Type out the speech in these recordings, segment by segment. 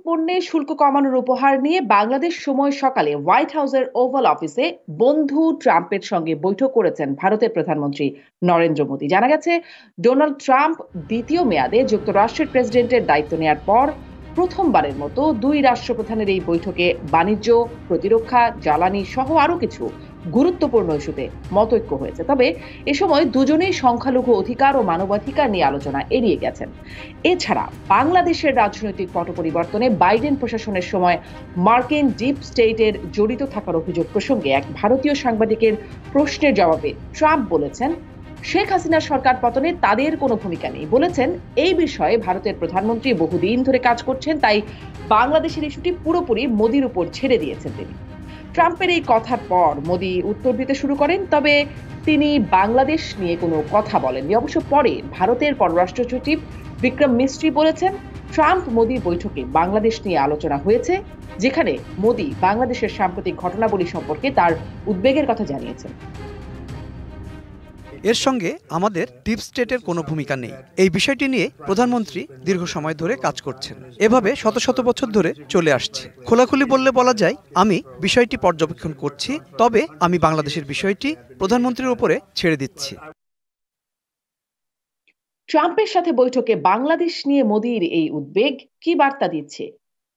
পণ্যে শুল্ক কমানোর উপহার নিয়ে বাংলাদেশ সময় সকালে হোয়াইট হাউসের ওভাল অফিসে বন্ধু ট্রাম্পের সঙ্গে বৈঠক করেছেন ভারতের প্রধানমন্ত্রী নরেন্দ্র মোদী। জানা গেছে, ডোনাল্ড ট্রাম্প দ্বিতীয় মেয়াদে যুক্তরাষ্ট্রের প্রেসিডেন্টের দায়িত্ব নেওয়ার পর প্রথমবারের মতো দুই রাষ্ট্রপ্রধানের এই বৈঠকে বাণিজ্য, প্রতিরক্ষা, জ্বালানি সহ আরো কিছু গুরুত্বপূর্ণ ইস্যুতে মতৈক্য হয়েছে। তবে এ সময় দুজনেই সংখ্যালঘু অধিকার ও মানবাধিকার নিয়ে আলোচনা এড়িয়ে গেছেন। এছাড়া বাংলাদেশের রাজনৈতিক পট পরিবর্তনে বাইডেন প্রশাসনের সময় মার্কিন ডিপ স্টেটের জড়িত থাকার অভিযোগ প্রসঙ্গে এক ভারতীয় সাংবাদিকের প্রশ্নের জবাবে ট্রাম্প বলেছেন, শেখ হাসিনার সরকার পতনে তাদের কোনো ভূমিকা নেই। বলেছেন, এই বিষয়ে ভারতের প্রধানমন্ত্রী বহুদিন ধরে কাজ করছেন, তাই বাংলাদেশের ইস্যুটি পুরোপুরি মোদির উপর ছেড়ে দিয়েছেন তিনি। ট্রাম্পের এই কথার পর মোদি উত্তর দিতে শুরু করেন, তবে তিনি বাংলাদেশ নিয়ে কোনো কথা বলেননি। অবশ্য পরে ভারতের পররাষ্ট্র সচিব বিক্রম মিস্ত্রি বলেছেন, ট্রাম্প মোদি বৈঠকে বাংলাদেশ নিয়ে আলোচনা হয়েছে, যেখানে মোদি বাংলাদেশের সাম্প্রতিক ঘটনাবলী সম্পর্কে তার উদ্বেগের কথা জানিয়েছেন। এর সঙ্গে আমাদের ডিপ স্টেটের কোনো ভূমিকা নেই। এই বিষয়টি নিয়ে প্রধানমন্ত্রী দীর্ঘ সময় ধরে কাজ করছেন, এভাবে শত শত বছর ধরে চলে আসছে। খোলাখুলি বললে বলা যায়, আমি বিষয়টি পর্যবেক্ষণ করছি, তবে আমি বাংলাদেশের বিষয়টি প্রধানমন্ত্রীর উপরে ছেড়ে দিচ্ছি। ট্রাম্পের সাথে বৈঠকে বাংলাদেশ নিয়ে মোদির এই উদ্বেগ কি বার্তা দিচ্ছে?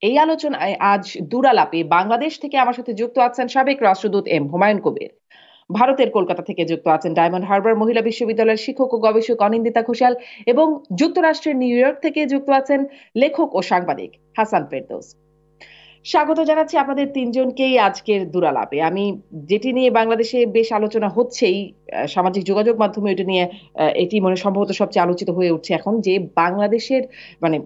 এই আলোচনায় আজ দুরালাপে বাংলাদেশ থেকে আমার সাথে যুক্ত আছেন সাবেক রাষ্ট্রদূত এম হুমায়ুন কবির, ভারতের কলকাতা থেকে যুক্ত আছেন ডায়মন্ড হারবার মহিলা বিশ্ববিদ্যালয়ের শিক্ষক ও গবেষক অনিন্দিতা ঘোষাল, এবং যুক্তরাষ্ট্রের নিউ ইয়র্ক থেকে যুক্ত আছেন লেখক ও সাংবাদিক হাসান ফেরদৌস। স্বাগত জানাচ্ছি আপনাদের তিনজনকেই আজকের দুরালাপে। আমি যেটি নিয়ে বাংলাদেশে বেশ আলোচনা হচ্ছেই, সামাজিক যোগাযোগ মাধ্যমে এটি নিয়ে এটি মনে সম্ভবত সবচেয়ে আলোচিত হয়ে উঠছে এখন, যে বাংলাদেশের মানে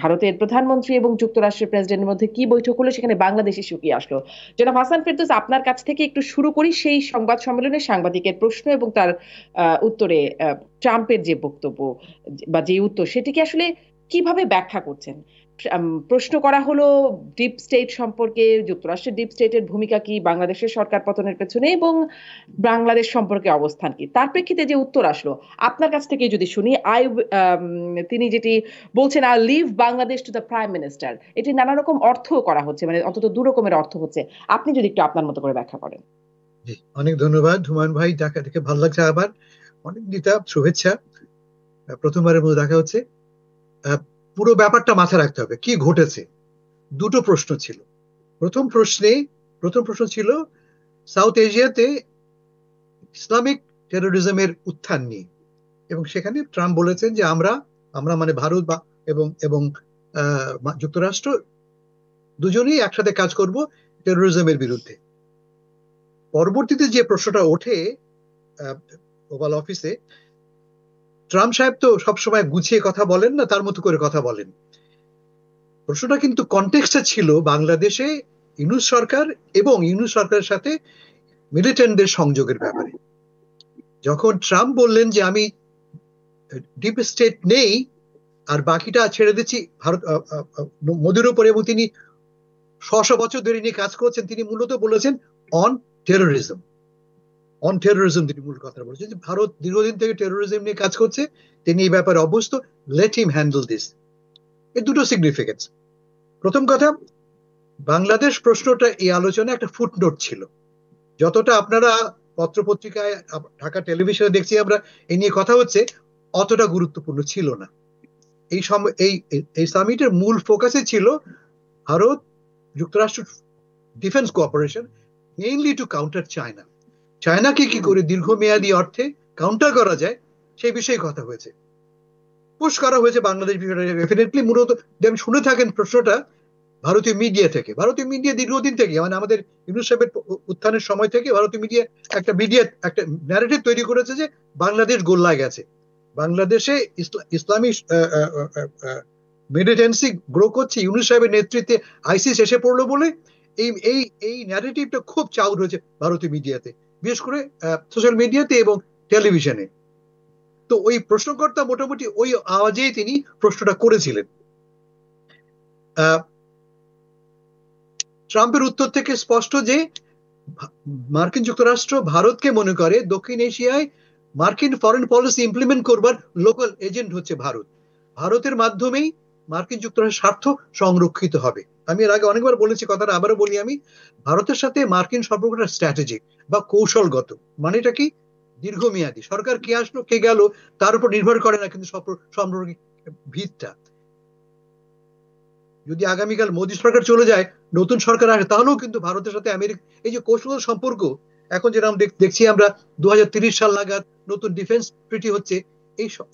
ভারতের প্রধানমন্ত্রী এবং যুক্তরাষ্ট্রের প্রেসিডেন্টের মধ্যে কি বৈঠক হলো, সেখানে বাংলাদেশ ইস্যু কি আসলো। জনাব হাসান ফেরদৌস, আপনার কাছ থেকে একটু শুরু করি সেই সংবাদ সম্মেলনে সাংবাদিকের প্রশ্ন এবং তার উত্তরে ট্রাম্পের যে বক্তব্য বা যে উত্তর, সেটিকে আসলে কিভাবে ব্যাখ্যা করছেন? প্রশ্ন করা হলো ডিপ স্টেট সম্পর্কে, যুক্তরাষ্ট্রের ডিপ স্টেটের ভূমিকা কি বাংলাদেশের সরকার পতনের পেছনে, এবং বাংলাদেশ সম্পর্কে অবস্থান কি। তার প্রেক্ষিতে যে উত্তর আসলো আপনার কাছ থেকে যদি শুনি, তিনি যেটি বলছেন, I leave Bangladesh to the prime minister, এটি নানা রকম অর্থ করা হচ্ছে, মানে অন্তত দু রকমের অর্থ হচ্ছে। আপনি যদি একটু আপনার মতো করে ব্যাখ্যা করেন। অনেক ধন্যবাদ হুমায়ুন ভাই, দেখা দেখে ভালো লাগছে। আবার অনেক দিতা শুভেচ্ছা, প্রথমবারের মধ্যে দেখা হচ্ছে। পুরো ব্যাপারটা মাথায় রাখতে হবে কি ঘটেছে। দুটো প্রশ্ন ছিল। প্রথম প্রশ্ন ছিল সাউথ এশিয়াতে ইসলামিক টেরোরিজমের উত্থান নিয়ে, এবং সেখানে ট্রাম্প বলেছেন যে আমরা মানে ভারত বা এবং যুক্তরাষ্ট্র দুজনেই একসাথে কাজ করব টেরোরিজমের বিরুদ্ধে। পরবর্তীতে যে প্রশ্নটা ওঠে ওভাল অফিসে, ট্রাম্প সাহেব তো সবসময় গুছিয়ে কথা বলেন না, তার মতো করে কথা বলেন। প্রশ্নটা কিন্তু কনটেক্সটে ছিল বাংলাদেশে ইউনূস সরকার এবং ইউনূস সরকারের সাথে মিলিটেন্টদের সংযোগের ব্যাপারে। যখন ট্রাম্প বললেন যে আমি ডিপ স্টেট নেই আর বাকিটা ছেড়ে দিচ্ছি ভারত মোদির উপরে, এবং তিনি ৬০০ বছর ধরে নিয়ে কাজ করছেন, তিনি মূলত বলেছেন অন টেরোরিজম তিনি মূল কথা বলেছেন যে ভারত দীর্ঘদিন থেকে টেরোরিজম নিয়ে কাজ করছে, তিনি এই ব্যাপারে অভ্যস্ত, লেট হিম হ্যান্ডেল দিস। এর দুটো সিগনিফিকেন্স। প্রথম কথা, বাংলাদেশ প্রশ্নটা এই আলোচনায় একটা ফুটনোট ছিল। যতটা আপনারা পত্রপত্রিকায়, ঢাকা টেলিভিশনে দেখছি আমরা এই নিয়ে কথা হচ্ছে, অতটা গুরুত্বপূর্ণ ছিল না। এই সামিটের মূল ফোকাসে ছিল ভারত যুক্তরাষ্ট্র defence cooperation, mainly to counter চায়নাকে কি করে দীর্ঘমেয়াদী অর্থে কাউন্টার করা যায় সেই বিষয়ে কথা হয়েছে, পুশ করা হয়েছে বাংলাদেশ বিষয়টা। ডেফিনেটলি মূলত আমি শুনে থাকেন প্রশ্নটা ভারতীয় মিডিয়া দীর্ঘদিন থেকে, মানে আমাদের ইউনূস সাহেবের উত্থানের সময় থেকে ভারতীয় মিডিয়া একটা ন্যারেটিভ তৈরি করেছে যে বাংলাদেশ গোল্লায় গেছে, বাংলাদেশে ইসলামী মিলিটেন্সি গ্রো করছে, ইউনূস সাহেবের নেতৃত্বে আইসিস এসে পড়লো বলে এই ন্যারেটিভটা খুব চাউর হয়েছে ভারতীয় মিডিয়াতে, বিশেষ করে সোশ্যাল মিডিয়াতে এবং টেলিভিশনে। তো ওই প্রশ্নকর্তা মোটামুটি ওই আওয়াজেই তিনি প্রশ্নটা করেছিলেন। ট্রাম্পের উত্তর থেকে স্পষ্ট যে মার্কিন যুক্তরাষ্ট্র ভারতকে মনে করে দক্ষিণ এশিয়ায় মার্কিন ফরেন পলিসি ইমপ্লিমেন্ট করবার লোকাল এজেন্ট হচ্ছে ভারতের মাধ্যমেই মার্কিন যুক্তরাষ্ট্রের স্বার্থ সংরক্ষিত হবে। আমি এর আগে অনেকবার বলেছি কথাটা, আবারও বলি আমি, ভারতের সাথে মার্কিন সম্পর্কটা স্ট্র্যাটেজিক বা কৌশলগত। মানেটা কি? দীর্ঘমেয়াদী। সরকার কে আসলো কে গেল তার উপর নির্ভর করে না কিন্তু সম্পর্কের ভিতটা। যদি আগামীকাল মোদী সরকার চলে যায়, নতুন সরকার আসে, তাহলেও কিন্তু ভারতের সাথে আমেরিকা এই যে কৌশলগত সম্পর্ক, এখন যেরকম দেখছি আমরা 2030 সাল নাগাদ নতুন ডিফেন্স ট্রিটি হচ্ছে,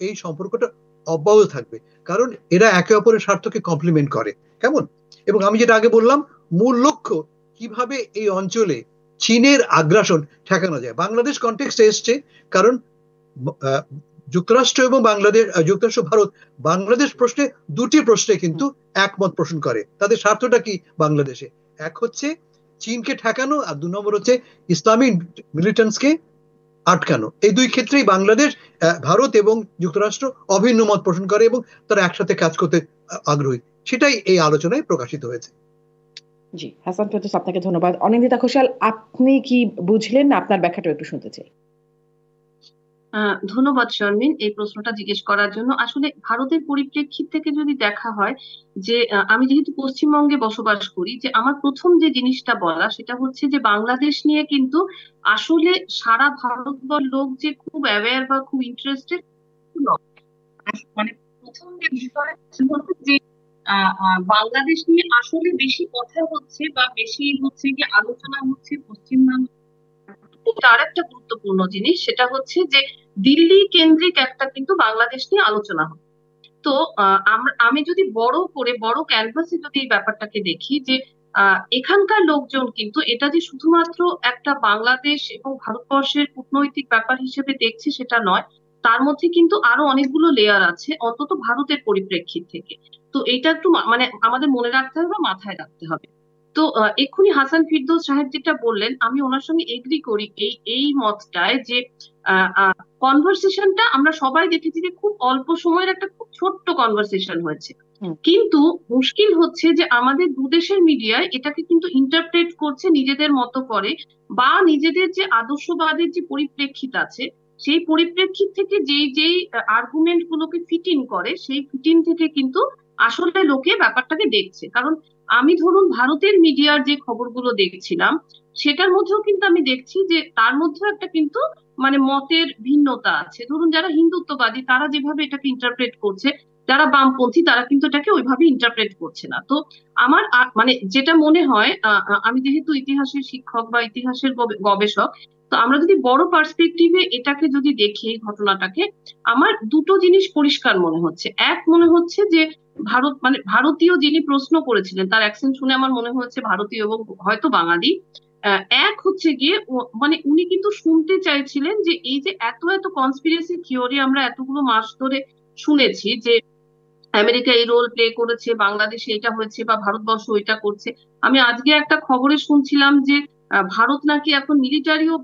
এই সম্পর্কটা অব্যাহত থাকবে, কারণ এরা একে অপরের স্বার্থকে কমপ্লিমেন্ট করে। কেমন? এবং আমি যেটা আগে বললাম, মূল লক্ষ্য কিভাবে এই অঞ্চলে চীনের আগ্রাসন ঠেকানো যায়। বাংলাদেশ কনটেক্সটে এসছে কারণ আহ, যুক্তরাষ্ট্র এবং বাংলাদেশ, যুক্তরাষ্ট্র ভারত বাংলাদেশ প্রশ্নে দুটি প্রশ্নে কিন্তু একমত পোষণ করে। তাদের স্বার্থটা কি বাংলাদেশে? এক হচ্ছে চীনকে ঠেকানো, আর 2 নম্বর হচ্ছে ইসলামিক মিলিটেন্টসকে আটকানো। এই দুই ক্ষেত্রেই বাংলাদেশ, ভারত এবং যুক্তরাষ্ট্র অভিন্ন মত পোষণ করে এবং তারা একসাথে কাজ করতে আগ্রহী। সেটাই এই আলোচনায় প্রকাশিত হয়েছে। জি, হাসান ফেরদৌস, আপনাকে ধন্যবাদ। অনিন্দিতা ঘোষাল, আপনি কি বুঝলেন? আপনার ব্যাখ্যাটা একটু শুনতে চাই। ধন্যবাদ শারমিন এই প্রশ্নটা জিজ্ঞেস করার জন্য। আসলে ভারতের পরিপ্রেক্ষিত থেকে যদি দেখা হয় যে আমি যেহেতু পশ্চিমবঙ্গে বসবাস করি, যে আমার প্রথম যে জিনিসটা বলা সেটা হচ্ছে যে বাংলাদেশ নিয়ে কিন্তু আসলে সারা ভারতবর্ষের লোক যে খুব অ্যাওয়্যার বা খুব ইন্টারেস্টেড মানে প্রথম যে বিষয় সেটা হচ্ছে যে বাংলাদেশ নিয়ে আসলে বেশি কথা হচ্ছে বা বেশি হচ্ছে কি আলোচনা হচ্ছে পশ্চিমবঙ্গ। আর একটা গুরুত্বপূর্ণ জিনিস সেটা হচ্ছে যে দিল্লি কেন্দ্রিক একটা কিন্তু বাংলাদেশ নিয়ে আলোচনা হয়। তো আমি যদি বড় করে বড় ক্যানভাসে যদি এই ব্যাপারটাকে দেখি যে এখানকার লোকজন কিন্তু এটা যে শুধুমাত্র একটা বাংলাদেশ এবং ভারতবর্ষের কূটনৈতিক ব্যাপার হিসেবে দেখছে সেটা নয়, তার মধ্যে কিন্তু আরো অনেকগুলো লেয়ার আছে অন্তত ভারতের পরিপ্রেক্ষিত থেকে। তো এটা একটু মানে আমাদের মনে রাখতে হবে বা মাথায় রাখতে হবে। তো এক্ষুনি হাসান ফিরদৌস সাহেব যেটা বললেন আমি ওনার সঙ্গে এগ্রি করি এই এই মতটায় যে কনভারসেশনটা আমরা সবাই দেখেছি যে খুব অল্প সময়ের একটা খুব ছোট্ট কনভারসেশন হয়েছে। কিন্তু মুশকিল হচ্ছে যে আমাদের দুদেশের মিডিয়ায় এটাকে কিন্তু ইন্টারপ্রেট করছে নিজেদের মতো করে, বা নিজেদের যে আদর্শবাদের যে পরিপ্রেক্ষিত আছে সেই পরিপ্রেক্ষিত থেকে যেই যেই আর্গুমেন্ট গুলোকে ফিট ইন করে সেই ফিট ইন থেকে কিন্তু আসলে লোকে ব্যাপারটাকে দেখছে। কারণ আমি ধরুন ভারতের মিডিয়ার যে খবরগুলো দেখছিলাম সেটার মধ্যেও কিন্তু আমি দেখছি যে তার মধ্যেও একটা কিন্তু মানে মতের ভিন্নতা আছে। ধরুন যারা হিন্দুত্ববাদী তারা যেভাবে এটাকে ইন্টারপ্রেট করছে, যারা বামপন্থী তারা কিন্তু এটাকে ওইভাবে ইন্টারপ্রেট করছে না। তো আমার মানে যেটা মনে হয় আমি যেহেতু ইতিহাসের শিক্ষক বা ইতিহাসের গবেষক, তো আমরা যদি বড় পার্সপেক্টিভে এটাকে যদি দেখি এই ঘটনাটাকে, আমার দুটো জিনিস পরিষ্কার মনে হচ্ছে। এক, মনে হচ্ছে যে ভারত মানে ভারতীয় যিনি প্রশ্ন করেছিলেন তার অ্যাকসেন্ট শুনে আমার মনে হচ্ছে ভারতীয় এবং হয়তো বাঙালি। এক হচ্ছে গিয়ে মানে উনি কিন্তু শুনতে চাইছিলেন যে এই যে এত এত কনস্পিরেসি থিওরি আমরা এতগুলো মাস ধরে শুনেছি যে আমেরিকা এই রোল প্লে করেছে, বাংলাদেশে এটা হয়েছে বা ভারতবর্ষ ওইটা করছে। আমি আজকে একটা খবরে শুনছিলাম যে ভারত নাকি এখন মিলিটারিও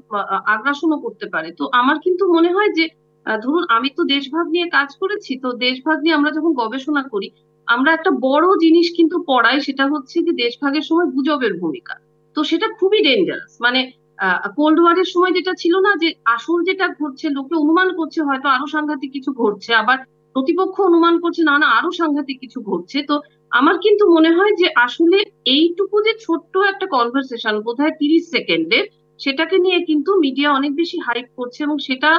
আগ্রাসনও করতে পারে। তো আমার কিন্তু মনে হয় যে ধরুন আমি তো দেশভাগ নিয়ে কাজ করেছি, তো দেশভাগ নিয়ে আমরা যখন গবেষণা করি আমরা একটা বড় জিনিস কিন্তু পড়াই, সেটা হচ্ছে যে দেশভাগের সময় গুজবের ভূমিকা। তো সেটা খুবই ডেঞ্জারাস। মানে কোল্ড ওয়ারের সময় যেটা ছিল না যে আসল যেটা ঘটছে লোকে অনুমান করছে হয়তো আরো সাংঘাতিক কিছু ঘটছে, আবার প্রতিপক্ষ অনুমান করছে না না আরো সাংঘাতিক কিছু ঘটছে। তো আমার কিন্তু মনে হয় যে আসলে এইটুকু যে ছোট্ট একটা কনভারসেশন বোধহয় 30 সেকেন্ডের, সেটাকে নিয়ে কিন্তু মিডিয়া অনেক বেশি হাইপ করছে এবং সেটা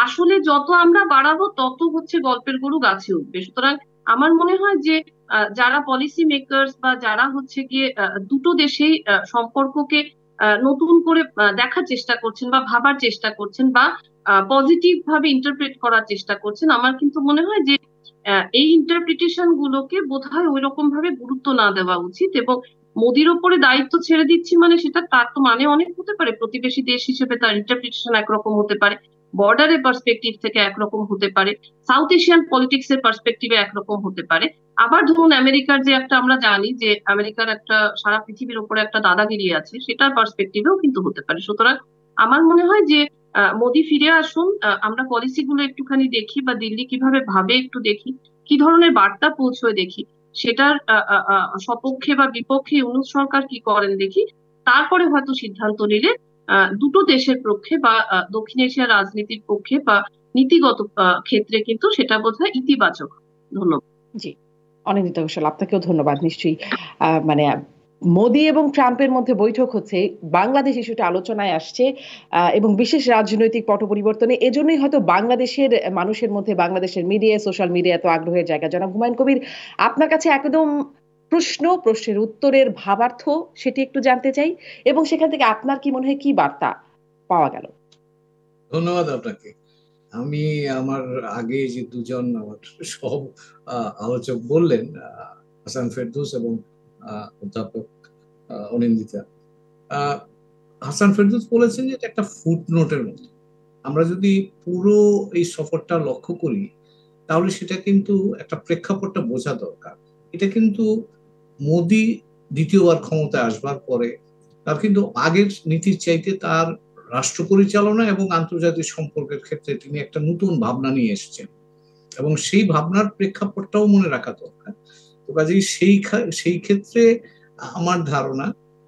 আসলে যত আমরা বাড়াবো তত হচ্ছে গল্পের গরু গাছে উঠবে। সুতরাং আমার মনে হয় যে যারা পলিসি মেকার্স বা যারা হচ্ছে গিয়ে দুটো দেশেই সম্পর্ককে নতুন করে দেখার চেষ্টা করছেন বা ভাবার চেষ্টা করছেন বা পজিটিভ ভাবে ইন্টারপ্রেট করার চেষ্টা করছেন, আমার কিন্তু মনে হয় যে এই ইন্টারপ্রিটেশন গুলোকে বোধহয় ওই রকম ভাবে গুরুত্ব না দেওয়া উচিত। এবং মোদির ওপরে দায়িত্ব ছেড়ে দিচ্ছি মানে সেটা তার তো মানে অনেক হতে পারে। প্রতিবেশী দেশ হিসেবে তার ইন্টারপ্রিটেশন একরকম হতে পারে, বর্ডারের পার্সপেক্টিভ থেকে একরকম হতে পারে, সাউথ এশিয়ান পলিটিক্স এর পার্সপেক্টিভে একরকম হতে পারে। আবার ধরুন আমেরিকার যে একটা আমরা জানি যে আমেরিকার একটা সারা পৃথিবীর উপরে একটা দাদাগিরি আছে, সেটার পার্সপেক্টিভেও কিন্তু হতে পারে। সুতরাং আমার মনে হয় যে মোদি ফিরে আসুন, আমরা পলিসি গুলো একটুখানি দেখি বা দিল্লি কিভাবে ভাবে একটু দেখি, কি ধরনের বার্তা পৌঁছয় দেখি, সেটার সপক্ষে বা বিপক্ষে ইউনূস সরকার কি করেন দেখি, তারপরে হয়তো সিদ্ধান্ত নিলে দুটো দেশের পক্ষে বা দক্ষিণ এশিয়ার রাজনীতির পক্ষে বা নীতিগত ক্ষেত্রে কিন্তু সেটা বোধহয় ইতিবাচক। ধন্যবাদ। জি, অনিন্দিতা ঘোষাল, আপনাকেও ধন্যবাদ। নিশ্চয়ই মানে মোদি এবং ট্রাম্পের মধ্যে বৈঠক হচ্ছে, বাংলাদেশ ইস্যুটা আলোচনায় আসছে এবং বিশেষ রাজনৈতিক পট পরিবর্তনে এজন্যই হয়তো বাংলাদেশের মানুষের মধ্যে, বাংলাদেশের মিডিয়া, সোশ্যাল মিডিয়া এত আগ্রহের জায়গা। জনাব হুমায়ুন কবির, আপনার কাছে একদম প্রশ্নের উত্তরের ভাবার্থ সেটি একটু জানতে চাই, এবং সেখান থেকে আপনার কি মনে হয় কি বার্তা পাওয়া গেল? ধন্যবাদ আপনাকে। আমি আমার আগে যে দুজন আমার সব আলোচক বললেন, হাসান ফেরদৌস এবং অধ্যাপক অনিন্দিতা, হাসান ফেরদৌস বলেছেন যে এটা একটা ফুটনোটের মতো। আমরা যদি পুরো এই সফরটা লক্ষ্য করি তাহলে সেটা কিন্তু একটা প্রেক্ষাপটটা বোঝা দরকার। এটা কিন্তু মোদি দ্বিতীয়বার ক্ষমতায় আসবার পরে তার কিন্তু আগের নীতির চাইতে তার রাষ্ট্র পরিচালনা এবং আন্তর্জাতিক সম্পর্কের ক্ষেত্রে তিনি একটা নতুন ভাবনা নিয়ে এসেছেন, এবং সেই ভাবনার প্রেক্ষাপটটাও মনে রাখা দরকার। তো কাজেই সেই ক্ষেত্রে আমার ধারণা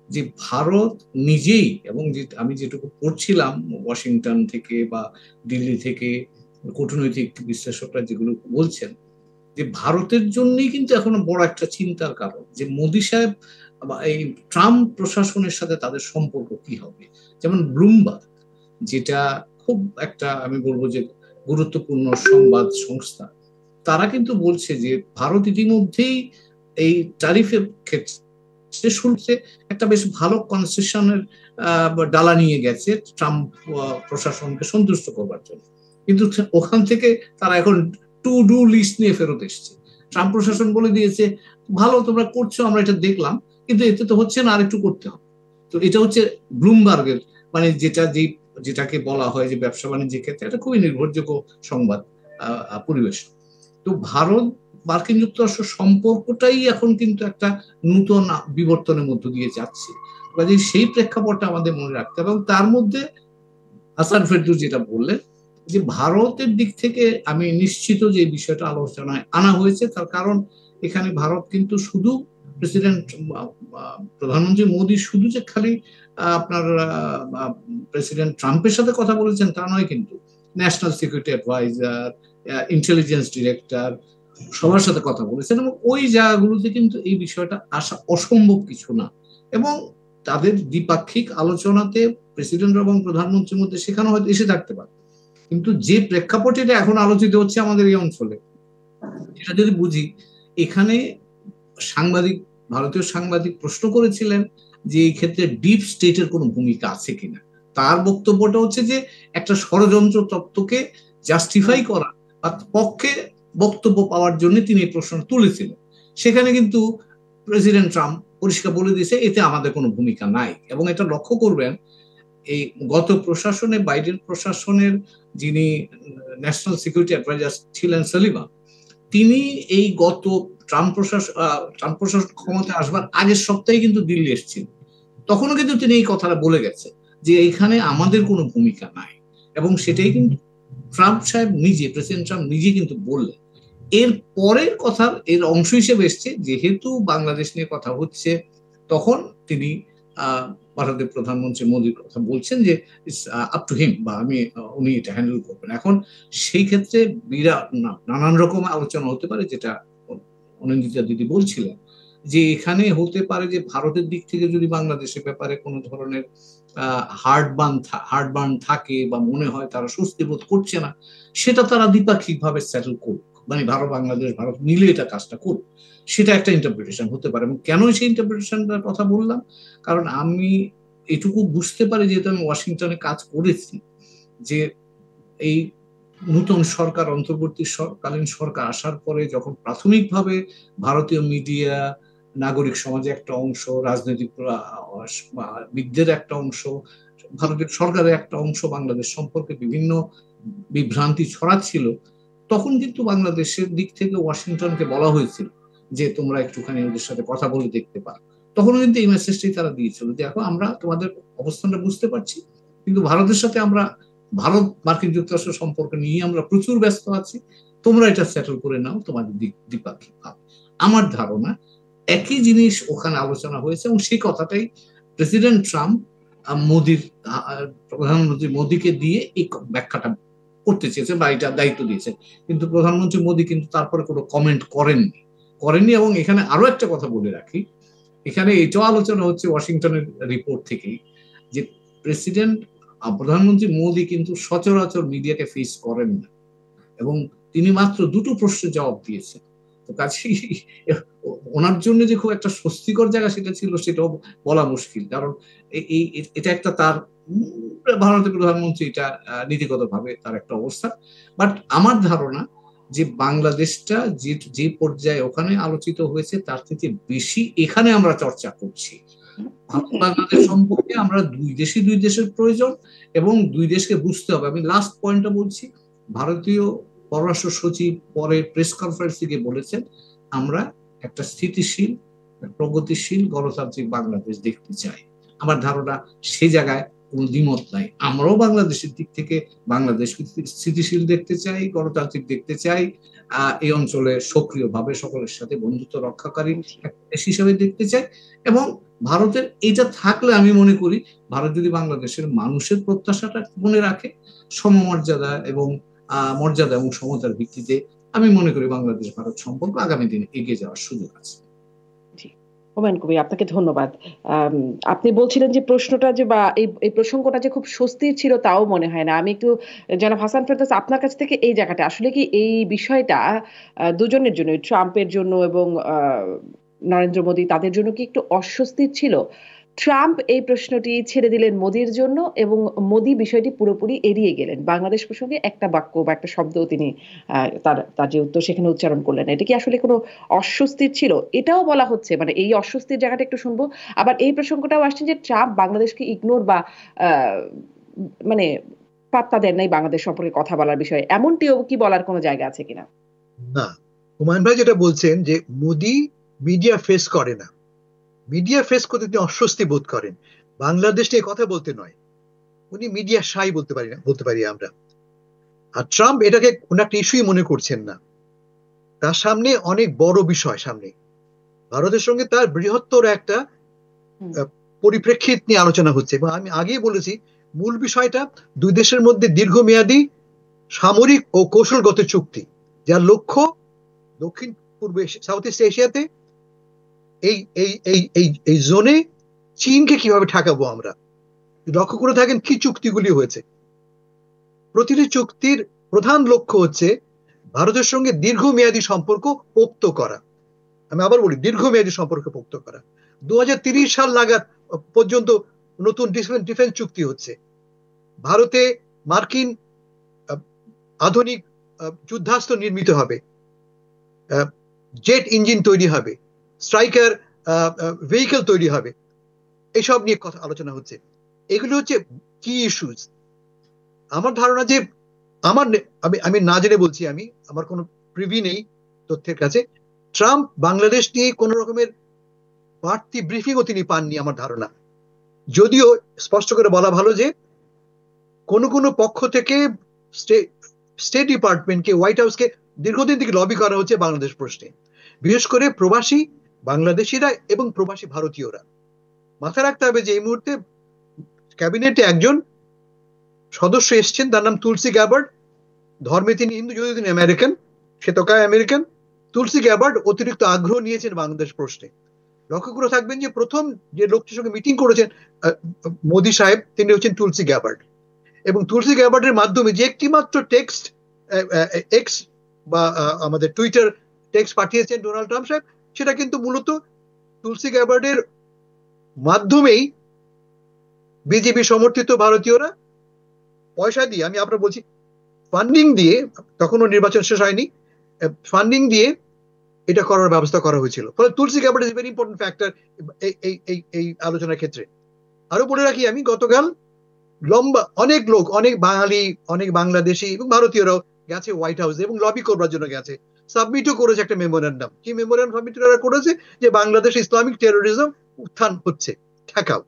যে ভারত নিজেই, এবং আমি যেটুকু পড়ছিলাম ওয়াশিংটন থেকে বা দিল্লি থেকে কূটনৈতিক বিশ্লেষকরা যেগুলো বলছেন, যে ভারতের জন্যই কিন্তু এখনো বড় একটা চিন্তার কারণ যে মোদি সাহেব বা এই ট্রাম্প প্রশাসনের সাথে তাদের সম্পর্ক কি হবে। যেমন ব্লুমবার্গ, যেটা খুব একটা আমি বলবো যে গুরুত্বপূর্ণ সংবাদ সংস্থা, তারা কিন্তু বলছে যে ভারত ইতিমধ্যেই এই ট্যারিফের ক্ষেত্রে শুরুতে একটা বেশ ভালো কনসেশনের ডালা নিয়ে গেছে ট্রাম্প প্রশাসনকে সন্তুষ্ট করবার জন্য, কিন্তু ওখান থেকে তারা এখন টু ডু লিস্ট নিয়ে ফেরত এসছে। ট্রাম্প প্রশাসন বলে দিয়েছে ভালো তোমরা করছো, আমরা এটা দেখলাম, কিন্তু এতে তো হচ্ছে না, আর একটু করতে হবে। তো এটা হচ্ছে ব্লুমবার্গের, মানে যেটাকে বলা হয় যে ব্যবসা বাণিজ্যের ক্ষেত্রে এটা খুবই নির্ভরযোগ্য সংবাদ পরিবেশ। তো ভারত মার্কিন যুক্তরাষ্ট্র সম্পর্কটাই এখন কিন্তু একটা নূতন বিবর্তনের মধ্য দিয়ে যাচ্ছে। কাজে সেই প্রেক্ষাপটটা আমাদের মনে রাখতে হবে। এবং তার মধ্যে হাসান ফেরদৌস যেটা বললেন যে ভারতের দিক থেকে আমি নিশ্চিত যে এই বিষয়টা আলোচনায় আনা হয়েছে, তার কারণ এখানে ভারত কিন্তু শুধু প্রধানমন্ত্রী মোদী শুধু যে খালি আপনার প্রেসিডেন্ট ট্রাম্পের সাথে কথা বলেছেন তা নয়, কিন্তু national security adviser, intelligence director সবার সাথে কথা বলেছেন, এবং ওই জায়গাগুলোতে কিন্তু এই বিষয়টা আসা অসম্ভব কিছু না। এবং তাদের দ্বিপাক্ষিক আলোচনাতে প্রেসিডেন্ট এবং প্রধানমন্ত্রীর মধ্যে সেখানে হয়তো এসে থাকতে পারে, কিন্তু যে প্রেক্ষাপটে এটা এখন আলোচিত হচ্ছে আমাদের এই অঞ্চলে, এটা যদি বুঝি, এখানে ভারতীয় সাংবাদিক প্রশ্ন করেছিলেন যে এই ক্ষেত্রে ডিপ স্টেটের কোনো ভূমিকা আছে কিনা। তার বক্তব্যটা হচ্ছে যে একটা ষড়যন্ত্র তত্ত্বকে জাস্টিফাই করা বা পক্ষে বক্তব্য পাওয়ার জন্য তিনি এই প্রশ্ন তুলেছিলেন। সেখানে কিন্তু প্রেসিডেন্ট ট্রাম্প পরিষ্কার বলে দিয়েছে এতে আমাদের কোনো ভূমিকা নাই। এবং এটা লক্ষ্য করবেন, এই গত প্রশাসনে, বাইডেন প্রশাসনের যিনি ন্যাশনাল সিকিউরিটি অ্যাডভাইজার ছিলেন সালিভান, তিনি এই গত ট্রাম্প প্রশাসন ক্ষমতায় আসবার আগের সপ্তাহে কিন্তু দিল্লি এসেছিলেন। তখনও কিন্তু তিনি এই কথাটা বলে গেছে যে এখানে আমাদের কোনো ভূমিকা নাই, এবং সেটাই কিন্তু ট্রাম্প সাহেব নিজে, প্রেসিডেন্ট ট্রাম্প নিজে কিন্তু বললেন। এর পরের কথা এর অংশ হিসেবে এসছে, যেহেতু বাংলাদেশ নিয়ে কথা হচ্ছে, তখন তিনি ভারতের প্রধানমন্ত্রী মোদীর কথা বলছেন যে আপ টু হিম, বা উনি এটা হ্যান্ডেল করবেন। এখন সেই ক্ষেত্রে বিরাট নানান রকম আলোচনা হতে পারে, যেটা অনিন্দিতা দিদি বলছিলেন যে এখানে হতে পারে যে ভারতের দিক থেকে যদি বাংলাদেশের ব্যাপারে কোনো ধরনের হার্টবার্ন থাকে বা মনে হয় তারা স্বস্তি বোধ করছে না, সেটা তারা দ্বিপাক্ষিক ভাবে সেটেল করুক, মানে ভারত মিলে এটা কাজটা করুক, সেটা একটা ইন্টারপ্রিটেশন হতে পারে। এবং কেন সেই ইন্টারপ্রিটেশনটার কথা বললাম, কারণ আমি এটুকু বুঝতে পারি, যেহেতু আমি ওয়াশিংটনে কাজ করেছি, যে এই নতুন সরকার, অন্তর্বর্তীকালীন সরকার আসার পরে যখন প্রাথমিকভাবে ভারতীয় মিডিয়া, নাগরিক সমাজের একটা অংশ, রাজনৈতিক বিদদের একটা অংশ, ভারতের সরকারের একটা অংশ বাংলাদেশ সম্পর্কে বিভিন্ন বিভ্রান্তি ছড়াচ্ছিল, তখন কিন্তু বাংলাদেশের দিক থেকে ওয়াশিংটনকে বলা হয়েছিল যে তোমরা একটুখানি ওদের সাথে কথা বলে দেখতে পারো। তখন কিন্তু এই মেসেজটাই তারা দিয়েছিল, দেখো আমরা তোমাদের অবস্থানটা বুঝতে পারছি, কিন্তু ভারতের সাথে ভারত মার্কিন যুক্তরাষ্ট্র সম্পর্ক নিয়ে আমরা প্রচুর ব্যস্ত আছি, তোমরা এটা সেটেল করে নাও তোমাদের দ্বিপাক্ষিক ভাবে। আমার ধারণা একই জিনিস ওখানে আলোচনা হয়েছে, এবং সেই কথাটাই প্রেসিডেন্ট ট্রাম্প প্রধানমন্ত্রী মোদীকে দিয়ে এই ব্যাখ্যাটা করতে চেয়েছে বা এটা দায়িত্ব দিয়েছে। কিন্তু প্রধানমন্ত্রী মোদী কিন্তু তারপরে কোনো কমেন্ট করেননি। করেননি। এবং এখানে আরো একটা কথা বলে রাখি, এখানে এটাও আলোচনা হচ্ছে ওয়াশিংটনের রিপোর্ট থেকেই, যে প্রধানমন্ত্রী মোদী কিন্তু সচরাচর মিডিয়াকে ফেস করেন না, এবং তিনি মাত্র 2টো প্রশ্নের জবাব দিয়েছেন। তো কাছেই ওনার জন্য যে খুব একটা স্বস্তিকর জায়গা সেটা ছিল, সেটাও বলা মুশকিল, কারণ এটা একটা তার ভারতের প্রধানমন্ত্রী, এটা নীতিগতভাবে তার একটা অবস্থা। বাট আমার ধারণা যে বাংলাদেশটা যে পর্যায়ে ওখানে আলোচিত হয়েছে তার থেকে বেশি এখানে আমরা চর্চা করছি। বাংলাদেশ সম্পর্কে আমরা দুই দেশের প্রয়োজন, এবং দুই দেশকে বুঝতে হবে। আমি লাস্ট পয়েন্টটা বলছি, ভারতীয় পররাষ্ট্র সচিব পরে প্রেস কনফারেন্স থেকে বলেছেন, আমরা একটা স্থিতিশীল, প্রগতিশীল, গণতান্ত্রিক বাংলাদেশ দেখতে চাই। আমার ধারণা সে জায়গায় কোনো দ্বিমত নাই। আমরাও বাংলাদেশের দিক থেকে বাংলাদেশকে স্থিতিশীল দেখতে চাই, গণতান্ত্রিক দেখতে চাই, এই অঞ্চলে সক্রিয়ভাবে সকলের সাথে বন্ধুত্ব রক্ষাকারী দেশ হিসেবে দেখতে চাই। এবং ভারতের এটা থাকলে আমি মনে করি, ভারত যদি বাংলাদেশের মানুষের প্রত্যাশাটা মনে রাখে, সমমর্যাদা এবং মর্যাদা এবং সমতার ভিত্তিতে, আমি মনে করি বাংলাদেশ ভারত সম্পর্ক আগামী দিনে এগিয়ে যাওয়ার সুযোগ আছে। হুমায়ুন কবির, আপনাকে ধন্যবাদ। আপনি বলছিলেন যে প্রশ্নটা যে বা এই প্রসঙ্গটা যে খুব স্বস্তির ছিল তাও মনে হয় না। আমি একটু জনাব হাসান ফেরদৌস আপনার কাছ থেকে এই জায়গাটা আসলে কি এই বিষয়টা দুজনের জন্য, ট্রাম্পের জন্য এবং নরেন্দ্র মোদী, তাদের জন্য কি একটু অস্বস্তির ছিল? ট্রাম্প এই প্রশ্নটি ছেড়ে দিলেন মোদির জন্য এবং মোদি বিষয়টি পুরোপুরি এড়িয়ে গেলেন। বাংলাদেশ প্রসঙ্গে একটা বাক্য বা একটা শব্দ তিনি তার যে উত্তর সেখানে উচ্চারণ করলেন। এটা কি আসলে কোনো অস্বস্তির ছিল? এটাও বলা হচ্ছে, মানে এই অস্বস্তির জায়গাটা একটু শুনবো। আবার এই প্রসঙ্গটাও আসছে যে ট্রাম্প বাংলাদেশকে ইগনোর বা মানে পাত্তা দেন নাই বাংলাদেশ সম্পর্কে কথা বলার বিষয়ে, এমনটিও কি বলার কোনো জায়গা আছে কিনা? না, হুমায়ুন ভাই যেটা বলছেন যে মোদি মিডিয়া ফেস করে না, মিডিয়া ফেস করতে তিনি অস্বস্তি বোধ করেন, বাংলাদেশ নিয়ে কথা বলতে নয়, উনি মিডিয়া সাই বলতে পারি আমরা। আর ট্রাম্প এটাকে কোন একটা ইস্যুই মনে করছেন না, তার সামনে অনেক বড় বিষয় সামনে, ভারতের সঙ্গে তার বৃহত্তর একটা পরিপ্রেক্ষিত নিয়ে আলোচনা হচ্ছে। এবং আমি আগেই বলেছি, মূল বিষয়টা দুই দেশের মধ্যে দীর্ঘমেয়াদী সামরিক ও কৌশলগত চুক্তি, যার লক্ষ্য দক্ষিণ পূর্ব সাউথ ইস্ট এশিয়াতে এই এই এই এই এই জোনে চীনকে কিভাবে ঠেকাবো আমরা। লক্ষ্য করে থাকেন কি চুক্তিগুলি হয়েছে, প্রতিটি চুক্তির প্রধান লক্ষ্য হচ্ছে ভারতের সঙ্গে দীর্ঘমেয়াদী সম্পর্ক পোক্ত করা। আমি আবার বলি, দীর্ঘমেয়াদী সম্পর্ক পোক্ত করা। 2030 সাল নাগাদ পর্যন্ত নতুন ডিফেন্স চুক্তি হচ্ছে, ভারতে মার্কিন আধুনিক যুদ্ধাস্ত্র নির্মিত হবে, জেট ইঞ্জিন তৈরি হবে, স্ট্রাইকার ভেহিকল তৈরি হবে, এইসব নিয়ে কথা আলোচনা হচ্ছে। এগুলো হচ্ছে কি ইস্যুস। আমার ধারণা যে আমি না জেনে বলছি, আমার কোনো প্রিভি নেই তথ্যের কাছে, ট্রাম্প বাংলাদেশ নিয়ে কোন রকমের বাড়তি ব্রিফিংও তিনি পাননি আমার ধারণা। যদিও স্পষ্ট করে বলা ভালো যে কোন পক্ষ থেকে স্টেট ডিপার্টমেন্টকে, হোয়াইট হাউসকে দীর্ঘদিন থেকে লবি করা হচ্ছে বাংলাদেশ প্রশ্নে, বিশেষ করে প্রবাসী বাংলাদেশিরা এবং প্রবাসী ভারতীয়রা। মাথায় রাখতে হবে যে এই মুহূর্তে ক্যাবিনেটে একজন সদস্য এসছেন, তার নাম তুলসী গ্যাবার্ড। ধর্মে তিনি হিন্দু, যদিও তিনি আমেরিকান, শ্বেতকায় আমেরিকান। তুলসী গ্যাবার্ড অতিরিক্ত আগ্রহ নিয়েছেন বাংলাদেশ প্রশ্নে। লক্ষ্য করে থাকবেন যে প্রথম যে লোকটির সঙ্গে মিটিং করেছেন মোদি সাহেব, তিনি হচ্ছেন তুলসী গ্যাবার্ড। এবং তুলসী গ্যাবার্ডের মাধ্যমে যে একটি মাত্র টেক্সট এক্স বা আমাদের টুইটার টেক্সট পাঠিয়েছেন ডোনাল্ড ট্রাম্প সাহেব, সেটা কিন্তু মূলত তুলসী গ্যাবার্ডের মাধ্যমেই বিজেপি সমর্থিত ভারতীয়রা পয়সা দিয়ে, আমি আপনার বলছি ফান্ডিং দিয়ে, তখনও নির্বাচন শেষ হয়নি, ফান্ডিং দিয়ে এটা করার ব্যবস্থা করা হয়েছিল। ফলে Tulsi Gabbard is very important factor এই আলোচনার ক্ষেত্রে। আরো বলে রাখি, আমি গতকাল লম্বা অনেক লোক, অনেক বাঙালি, অনেক বাংলাদেশি এবং ভারতীয়রাও গেছে হোয়াইট হাউসে এবং লবি করবার জন্য গেছে, সাবমিটও করেছে একটা মেমোরেন্ডাম। কি মেমোরেন্ডাম সাবমিট করেছে? যে বাংলাদেশ ইসলামিক টেরোরিজম উত্থান হচ্ছে, ঠেকাও।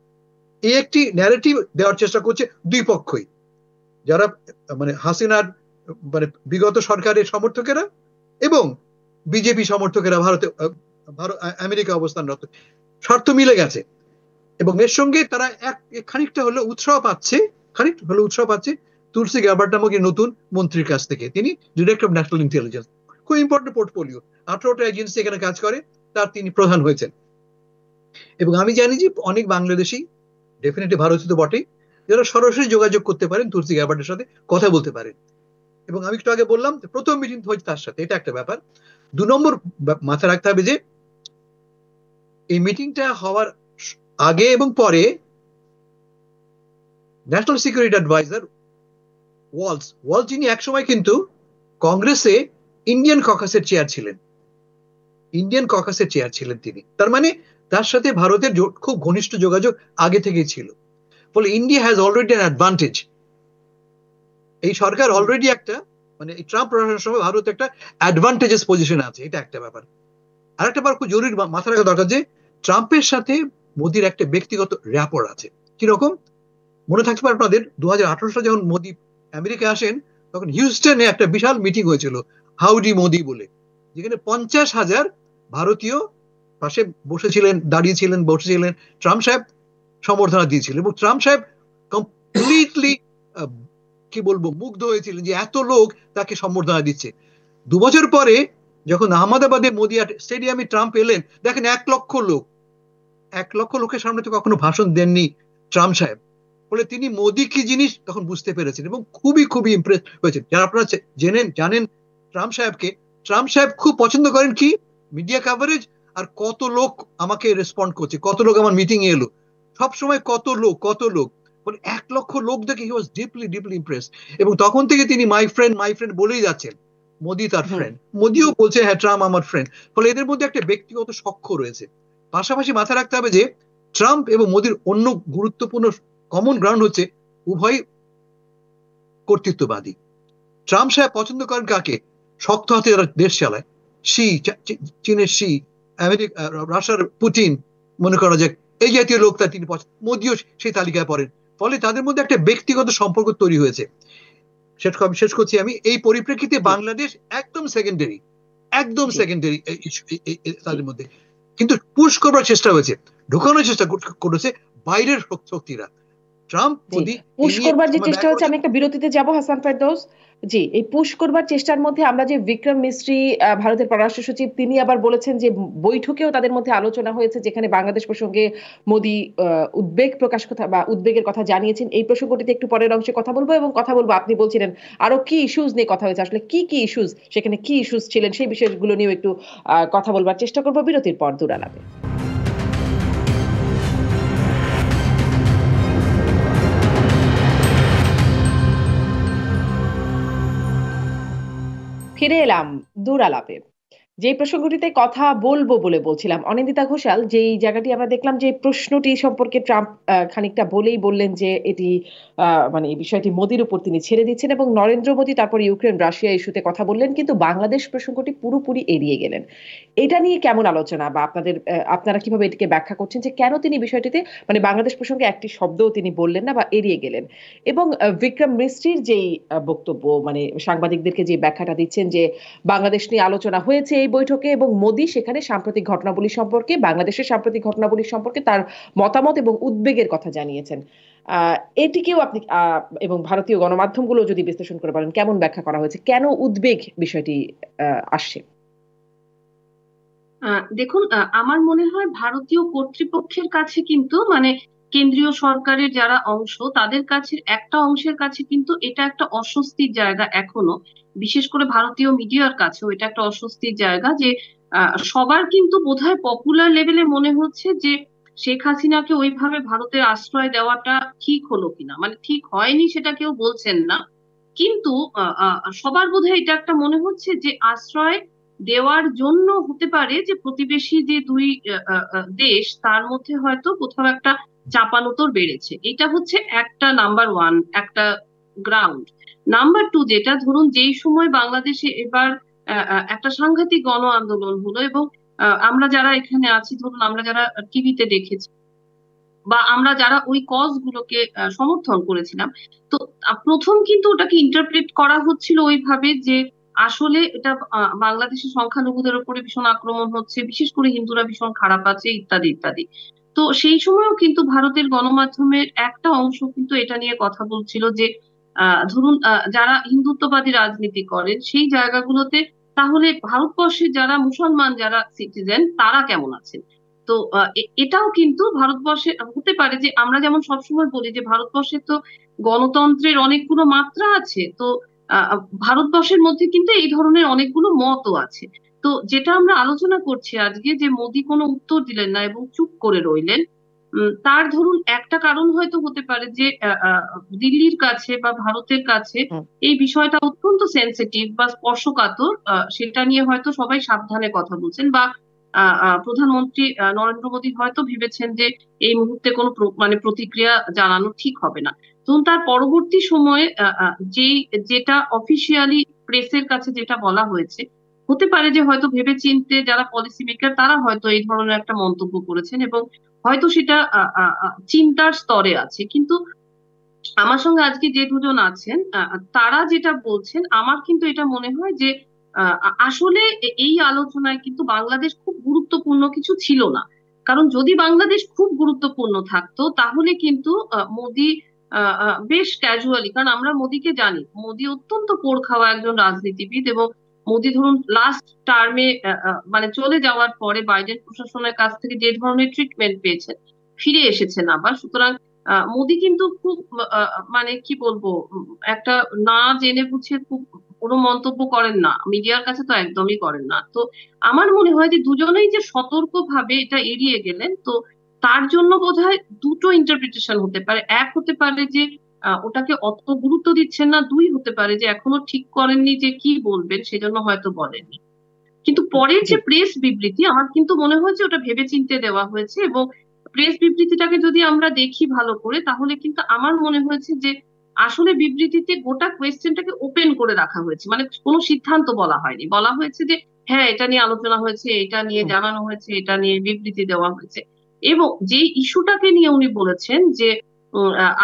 এই একটি ন্যারেটিভ দেওয়ার চেষ্টা করছে দুই পক্ষই, যারা মানে হাসিনার মানে বিগত সরকারের সমর্থকেরা এবং বিজেপি সমর্থকেরা, আমেরিকা অবস্থানরত, স্বার্থ মিলে গেছে। এবং এর সঙ্গে তারা খানিকটা হলেও উৎসাহ পাচ্ছে তুলসী গ্যাবার্ড নামক নতুন মন্ত্রীর কাছ থেকে। তিনি ডিরেক্টর অফ ন্যাশনাল ইন্টেলিজেন্স, খুব ইম্পর্টেন্ট পোর্টফোলিও। 18টা এজেন্সি এখানে কাজ করে, তার তিনি প্রধান হয়েছেন। এবং আমি জানি যে অনেক বাংলাদেশি, ডেফিনেটলি ভারতীয় তো বটেই, যারা সরাসরি যোগাযোগ করতে পারেন তুলসী গ্যাবার্ডের সাথে, কথা বলতে পারেন। এবং আমি একটু আগে বললাম প্রথম মিটিং হয়েছে তার সাথে, এটা একটা ব্যাপার। 2 নম্বর মাথায় রাখতে হবে যে এই মিটিংটা হওয়ার আগে এবং পরে ন্যাশনাল সিকিউরিটি অ্যাডভাইজার ওয়ালস যিনি একসময় কিন্তু কংগ্রেসে ইন্ডিয়ান ককাসের চেয়ার ছিলেন তিনি। তার মানে তার সাথে ভারতের খুব ঘনিষ্ঠ যোগাযোগ আগে থেকেই ছিল। ফলে India has already an advantage. এই সরকার অলরেডি একটা, মানে এই ট্রাম্প প্রশাসনের সময় ভারত একটা অ্যাডভান্টেজেস পজিশনে আছে, এটা একটা ব্যাপার। আর একটা ব্যাপার খুব জরুরি মাথায় রাখা দরকার যে ট্রাম্পের সাথে মোদির একটা ব্যক্তিগত র্যাপর আছে। কিরকম? মনে থাকতে পারে আপনাদের 2018 সালে যখন মোদি আমেরিকা আসেন, তখন হিউস্টনে একটা বিশাল মিটিং হয়েছিল হাউডি মোদি বলে, যেখানে 50,000 ভারতীয় পাশে বসেছিলেন। ট্রাম্প সাহেব সম্বর্ধনা দিয়েছিলেন এবং ট্রাম্প সাহেব কমপ্লিটলি কি বলবো মুগ্ধ হয়েছিলেন যে এত লোক তাকে সম্বর্ধনা দিচ্ছে। 2 বছর পরে যখন আহমেদাবাদে মোদি স্টেডিয়ামে ট্রাম্প এলেন, দেখেন 1 লক্ষ লোকের সামনে তো কখনো ভাষণ দেননি ট্রাম্প সাহেব। ফলে তিনি মোদি কি জিনিস তখন বুঝতে পেরেছেন এবং খুবই ইমপ্রেস হয়েছেন। যারা আপনারা জানেন ট্রাম্প সাহেব খুব পছন্দ করেন কি মিডিয়া কভারেজ, আর কত লোক আমাকে রেসপন্ড করছে, কত লোক আমার মিটিং এ এলো, সবসময় কত লোক। বলে 1 লক্ষ লোক দেখে হি ওয়াজ ডিপলি ইমপ্রেস। এবং তখন থেকে তিনি মাই ফ্রেন্ড বলেই যাচ্ছেন। মোদি তার ফ্রেন্ড, মোদিও বলছে হ্যাঁ ট্রাম্প আমার ফ্রেন্ড। ফলে এদের মধ্যে একটা ব্যক্তিগত সখ্য রয়েছে। পাশাপাশি মাথায় রাখতে হবে যে ট্রাম্প এবং মোদির অন্য গুরুত্বপূর্ণ কমন গ্রাউন্ড হচ্ছে উভয় কর্তৃত্ববাদী। ট্রাম্প সাহেব পছন্দ করেন কাকে? শক্ত হাতে যারা দেশ চালায়, চীনের আমেরিকা, রাশিয়ার পুতিন, মনে করা যাক এই জাতীয় লোক তার তিনি মোদিও সেই তালিকায় পড়েন। ফলে তাদের মধ্যে একটা ব্যক্তিগত সম্পর্ক তৈরি হয়েছে। শেষ করছি আমি, এই পরিপ্রেক্ষিতে বাংলাদেশ একদম সেকেন্ডারি তাদের মধ্যে। কিন্তু পুশ করবার চেষ্টা হয়েছে, ঢোকানোর চেষ্টা করেছে বাইরের শক্তিরা। ট্রাম্প মোদি পুশ করবার যে চেষ্টা হচ্ছে, আমি একটা বিরতিতে যাব হাসান ফেরদৌস। জি, এই পুশ করবার চেষ্টার মধ্যে আমরা যে বিক্রম মিস্ত্রি ভারতের পররাষ্ট্র সচিব, তিনি আবার বলেছেন যে বৈঠকেও তাদের মধ্যে আলোচনা হয়েছে যেখানে বাংলাদেশ প্রসঙ্গে মোদি উদ্বেগের কথা জানিয়েছেন। এই প্রসঙ্গটিতে একটু পরের অংশে কথা বলবো এবং কথা বলবো আপনি বলছিলেন আরো কি ইস্যুজ নিয়ে কথা হয়েছে, আসলে কি ইস্যুজ, সেখানে কি ইস্যুজ ছিলেন সেই বিষয়গুলো নিয়েও একটু কথা বলবার চেষ্টা করবো বিরতির পর দুরালাপে। ফিরে এলাম দুরালাপে। যে প্রসঙ্গটিতে কথা বলবো বলে বলছিলাম, অনিন্দিতা ঘোষাল, যেই জায়গাটি আমরা দেখলাম যে প্রশ্নটি সম্পর্কে ট্রাম্প খানিকটা বলেই বললেন যে এটি মানে এই বিষয়টি মোদির উপর তিনি ছেড়ে দিচ্ছেন এবং নরেন্দ্র মোদী তারপর ইউক্রেন রাশিয়া ইস্যুতে কথা বললেন, কিন্তু বাংলাদেশ প্রসঙ্গটি পুরোপুরি এড়িয়ে গেলেন। এটা নিয়ে কেমন আলোচনা বা আপনারা কিভাবে এটিকে ব্যাখ্যা করছেন যে কেন তিনি বিষয়টিতে মানে বাংলাদেশ প্রসঙ্গে একটি শব্দও তিনি বললেন না বা এড়িয়ে গেলেন? এবং বিক্রম মিস্ত্রির যেই বক্তব্য, মানে সাংবাদিকদেরকে যে ব্যাখ্যাটা দিচ্ছেন যে বাংলাদেশ নিয়ে আলোচনা হয়েছে এই বৈঠকে এবং মোদি সেখানে বাংলাদেশের সাম্প্রতিক ঘটনাবলী সম্পর্কে তার মতামত এবং উদ্বেগের কথা জানিয়েছেন। এটিকেও আপনি এবং ভারতীয় গণমাধ্যমগুলো যদি বিশ্লেষণ করে বলেন কেমন ব্যাখ্যা করা হয়েছে, কেন উদ্বেগ বিষয়টি আসছে? দেখুন, আমার মনে হয় ভারতীয় কর্তৃপক্ষের কাছে কিন্তু মানে কেন্দ্রীয় সরকারের যারা অংশ, তাদের কাছে একটা অংশের কাছে কিন্তু এটা একটা অস্বস্তির জায়গা এখনো। বিশেষ করে ভারতীয় মিডিয়ার কাছেও এটা একটা অস্বস্তির জায়গা যে সবার কিন্তু বোধহয় পপুলার লেভেলে মনে হচ্ছে যে শেখ হাসিনাকে ওইভাবে ভারতের আশ্রয় দেওয়াটা ঠিক হলো কিনা, মানে ঠিক হয়নি সেটা কেউ বলছেন না, কিন্তু সবার বোধহয় এটা একটা মনে হচ্ছে যে আশ্রয় দেওয়ার জন্য হতে পারে যে প্রতিবেশী যে দুই দেশ তার মধ্যে হয়তো কোথাও একটা চাপানোতর বেড়েছে। এটা হচ্ছে একটা নাম্বার ওয়ান, একটা গ্রাউন্ড। নাম্বার টু, যেটা ধরুন যেই সময় বাংলাদেশে এবার একটা সাংঘাতিক গণ আন্দোলন হলো এবং আমরা যারা এখানে আছি, ধরুন আমরা যারা টিভিতে দেখেছি বা আমরা যারা ওই কজ গুলোকে সমর্থন করেছিলাম, তো প্রথম কিন্তু ওটাকে ইন্টারপ্রেট করা হচ্ছিল ওইভাবে যে আসলে এটা বাংলাদেশের সংখ্যালঘুদের উপরে ভীষণ আক্রমণ হচ্ছে, বিশেষ করে হিন্দুরা ভীষণ খারাপ আছে, ইত্যাদি ইত্যাদি। তো সেই সময়ও কিন্তু ভারতের গণমাধ্যমের একটা অংশ কিন্তু এটা নিয়ে কথা বলছিল যে ধরুন যারা হিন্দুত্ববাদী রাজনীতি করেন সেই জায়গাগুলোতে তাহলে ভারতবর্ষের যারা মুসলমান যারা সিটিজেন তারা কেমন আছেন? তো এটাও কিন্তু ভারতবর্ষে হতে পারে যে আমরা যেমন সবসময় বলি যে ভারতবর্ষে তো গণতন্ত্রের অনেকগুলো মাত্রা আছে, তো ভারতবর্ষের মধ্যে কিন্তু এই ধরনের অনেকগুলো মতও আছে। তো যেটা আমরা আলোচনা করছি আজকে, যে মোদী কোনো উত্তর দিলেন না এবং চুপ করে রইলেন, তার ধরুন একটা কারণ হয়তো হতে পারে যে দিল্লির কাছে বা ভারতের কাছে এই বিষয়টা অত্যন্ত সেনসিটিভ বা স্পর্শকাতর, সেটা নিয়ে হয়তো সবাই সাবধানে কথা বলছেন, বা প্রধানমন্ত্রী নরেন্দ্র মোদী হয়তো ভেবেছেন যে এই মুহূর্তে কোনো মানে প্রতিক্রিয়া জানানো ঠিক হবে না। তো তার পরবর্তী সময়ে যেটা অফিসিয়ালি প্রেসের কাছে যেটা বলা হয়েছে, হতে পারে যে হয়তো ভেবেচিন্তে যারা পলিসি মেকার তারা হয়তো এই ধরনের একটা মন্তব্য করেছেন, এবং হয়তো সেটা চিন্তার স্তরে আছে। কিন্তু আমার সঙ্গে আজকে যে দুজন আছেন তারা যেটা বলছেন, আমার কিন্তু এটা মনে হয় যে আসলে এই আলোচনায় কিন্তু বাংলাদেশ খুব গুরুত্বপূর্ণ কিছু ছিল না। কারণ যদি বাংলাদেশ খুব গুরুত্বপূর্ণ থাকতো তাহলে কিন্তু মোদী বেশ ক্যাজুয়ালি, কারণ আমরা মোদীকে জানি, মোদী অত্যন্ত পোড় খাওয়া একজন রাজনীতিবিদ, এবং মোদী ধরুন লাস্ট টার্মে মানে চলে যাওয়ার পরে বাইডেন প্রশাসনের কাছ থেকে যে ধরনের ট্রিটমেন্ট পেয়েছেন, ফিরে এসেছেন আবার। সুতরাং মোদী কিন্তু খুব মানে কি বলবো, একটা না জেনে বুঝে খুব কোনো মন্তব্য করেন না, মিডিয়ার কাছে তো একদমই করেন না। তো আমার মনে হয় যে দুজনেই যে সতর্ক ভাবে এটা এড়িয়ে গেলেন, তো তার জন্য বোধহয় দুটো ইন্টারপ্রিটেশন হতে পারে। এক হতে পারে যে ওটাকে অত গুরুত্ব দিচ্ছেন না, দুই হতে পারে যে এখনো ঠিক করেননি যে কি বলবেন, সেজন্য হয়তো বলেননি। কিন্তু পরের যে প্রেস বিবৃতি, আমার কিন্তু মনে হয়েছে ওটা ভেবেচিন্তে দেওয়া হয়েছে, এবং প্রেস বিবৃতিটাকে যদি আমরা দেখি ভালো করে, তাহলে কিন্তু আমার মনে হয়েছে যে আসলে বিবৃতিতে গোটা কোয়েশ্চেনটাকে ওপেন করে রাখা হয়েছে, মানে কোনো সিদ্ধান্ত বলা হয়নি। বলা হয়েছে যে হ্যাঁ এটা নিয়ে আলোচনা হয়েছে, এটা নিয়ে জানানো হয়েছে, এটা নিয়ে বিবৃতি দেওয়া হয়েছে। এবং যে ইস্যুটাকে নিয়ে উনি বলেছেন যে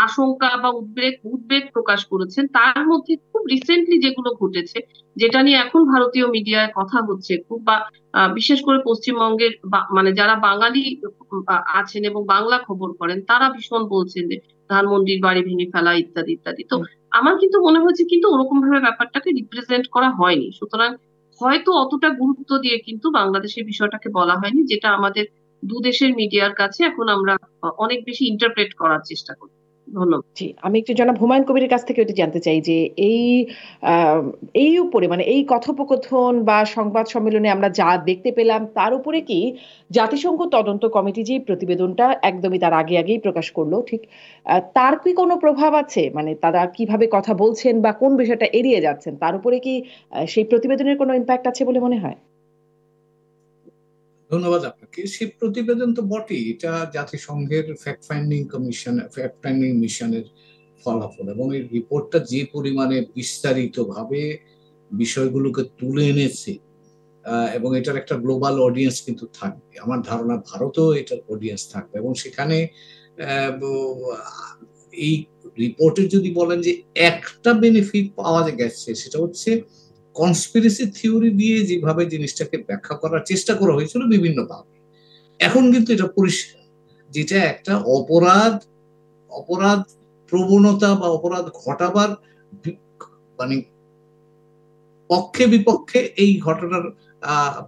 আশঙ্কা বা উদ্বেগ উদ্বেগ প্রকাশ করেছেন, তার মধ্যে খুব রিসেন্টলি যেগুলো ঘটেছে, যেটা নিয়ে এখন ভারতীয় মিডিয়ায় কথা হচ্ছে খুব, বা বিশেষ করে পশ্চিমবঙ্গের মানে যারা বাঙালি আছেন এবং বাংলা খবর করেন, তারা ভীষণ বলছেন যে ধানমন্ডির বাড়ি ভেঙে ফেলা ইত্যাদি ইত্যাদি। তো আমার কিন্তু মনে হচ্ছে কিন্তু ওরকম ভাবে ব্যাপারটাকে রিপ্রেজেন্ট করা হয়নি। সুতরাং হয়তো অতটা গুরুত্ব দিয়ে কিন্তু বাংলাদেশের বিষয়টাকে বলা হয়নি, যেটা আমাদের দু দেশের মিডিয়ার কাছে এখন আমরা অনেক বেশি ইন্টারপ্রেট করার চেষ্টা করি। ধন্যবাদ। জি, আমি একটু জনাব হুমায়ুন কবিরের কাছ থেকে এটা জানতে চাই যে এই উপরে মানে এই কথোপকথন বা সংবাদ সম্মেলনে আমরা যা দেখতে পেলাম, তার উপরে কি জাতিসংঘ তদন্ত কমিটি যে প্রতিবেদনটা একদমই তার আগেই প্রকাশ করলো, ঠিক তার কি কোনো প্রভাব আছে? মানে তারা কিভাবে কথা বলছেন বা কোন বিষয়টা এড়িয়ে যাচ্ছেন, তার উপরে কি সেই প্রতিবেদনের কোনো ইম্প্যাক্ট আছে বলে মনে হয়? ধন্যবাদ আপনাকে। সেই প্রতিবেদন তো বটেই, এটা জাতিসংঘের ফ্যাক্ট ফাইন্ডিং মিশনের ফলাফল, এবং এই রিপোর্টটা যে পরিমাণে বিস্তারিতভাবে বিষয়গুলোকে তুলে এনেছে, এবং এটার একটা গ্লোবাল অডিয়েন্স কিন্তু থাকবে। আমার ধারণা ভারতেও এটার অডিয়েন্স থাকবে, এবং সেখানে এই রিপোর্টে যদি বলেন যে একটা বেনিফিট পাওয়া গেছে, সেটা হচ্ছে কনস্পিরেসি থিওরি দিয়ে যেভাবে জিনিসটাকে ব্যাখ্যা করার চেষ্টা করা হয়েছিল বিভিন্ন ভাবে, এখন কিন্তু এটা পরিষ্কার যেটা একটা অপরাধ প্রবণতা বা অপরাধ ঘটাবার মানে পক্ষে বিপক্ষে এই ঘটনার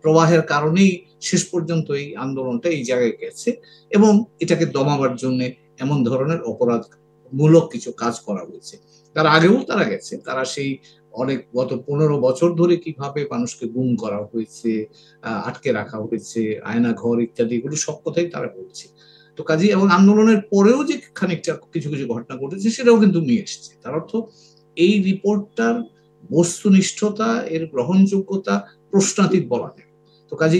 প্রবাহের কারণেই শেষ পর্যন্ত এই আন্দোলনটা এই জায়গায় গেছে, এবং এটাকে দমাবার জন্য এমন ধরনের অপরাধমূলক কিছু কাজ করা হয়েছে। তার আগেও তারা গেছে, তারা সেই অনেক গত 15 বছর ধরে কিভাবে মানুষকে গুম করা হয়েছে, আটকে রাখা হয়েছে, আয়না ঘর ইত্যাদি, এগুলো সব কথাই তারা বলছে। তো কাজে এবং আন্দোলনের পরেও যে খানিকটা কিছু কিছু ঘটনা ঘটেছে সেটাও কিন্তু নিয়ে এসছে। তার অর্থ এই রিপোর্টটার বস্তুনিষ্ঠতা, এর গ্রহণযোগ্যতা প্রশ্নাতীত বলা যায়। তো কাজে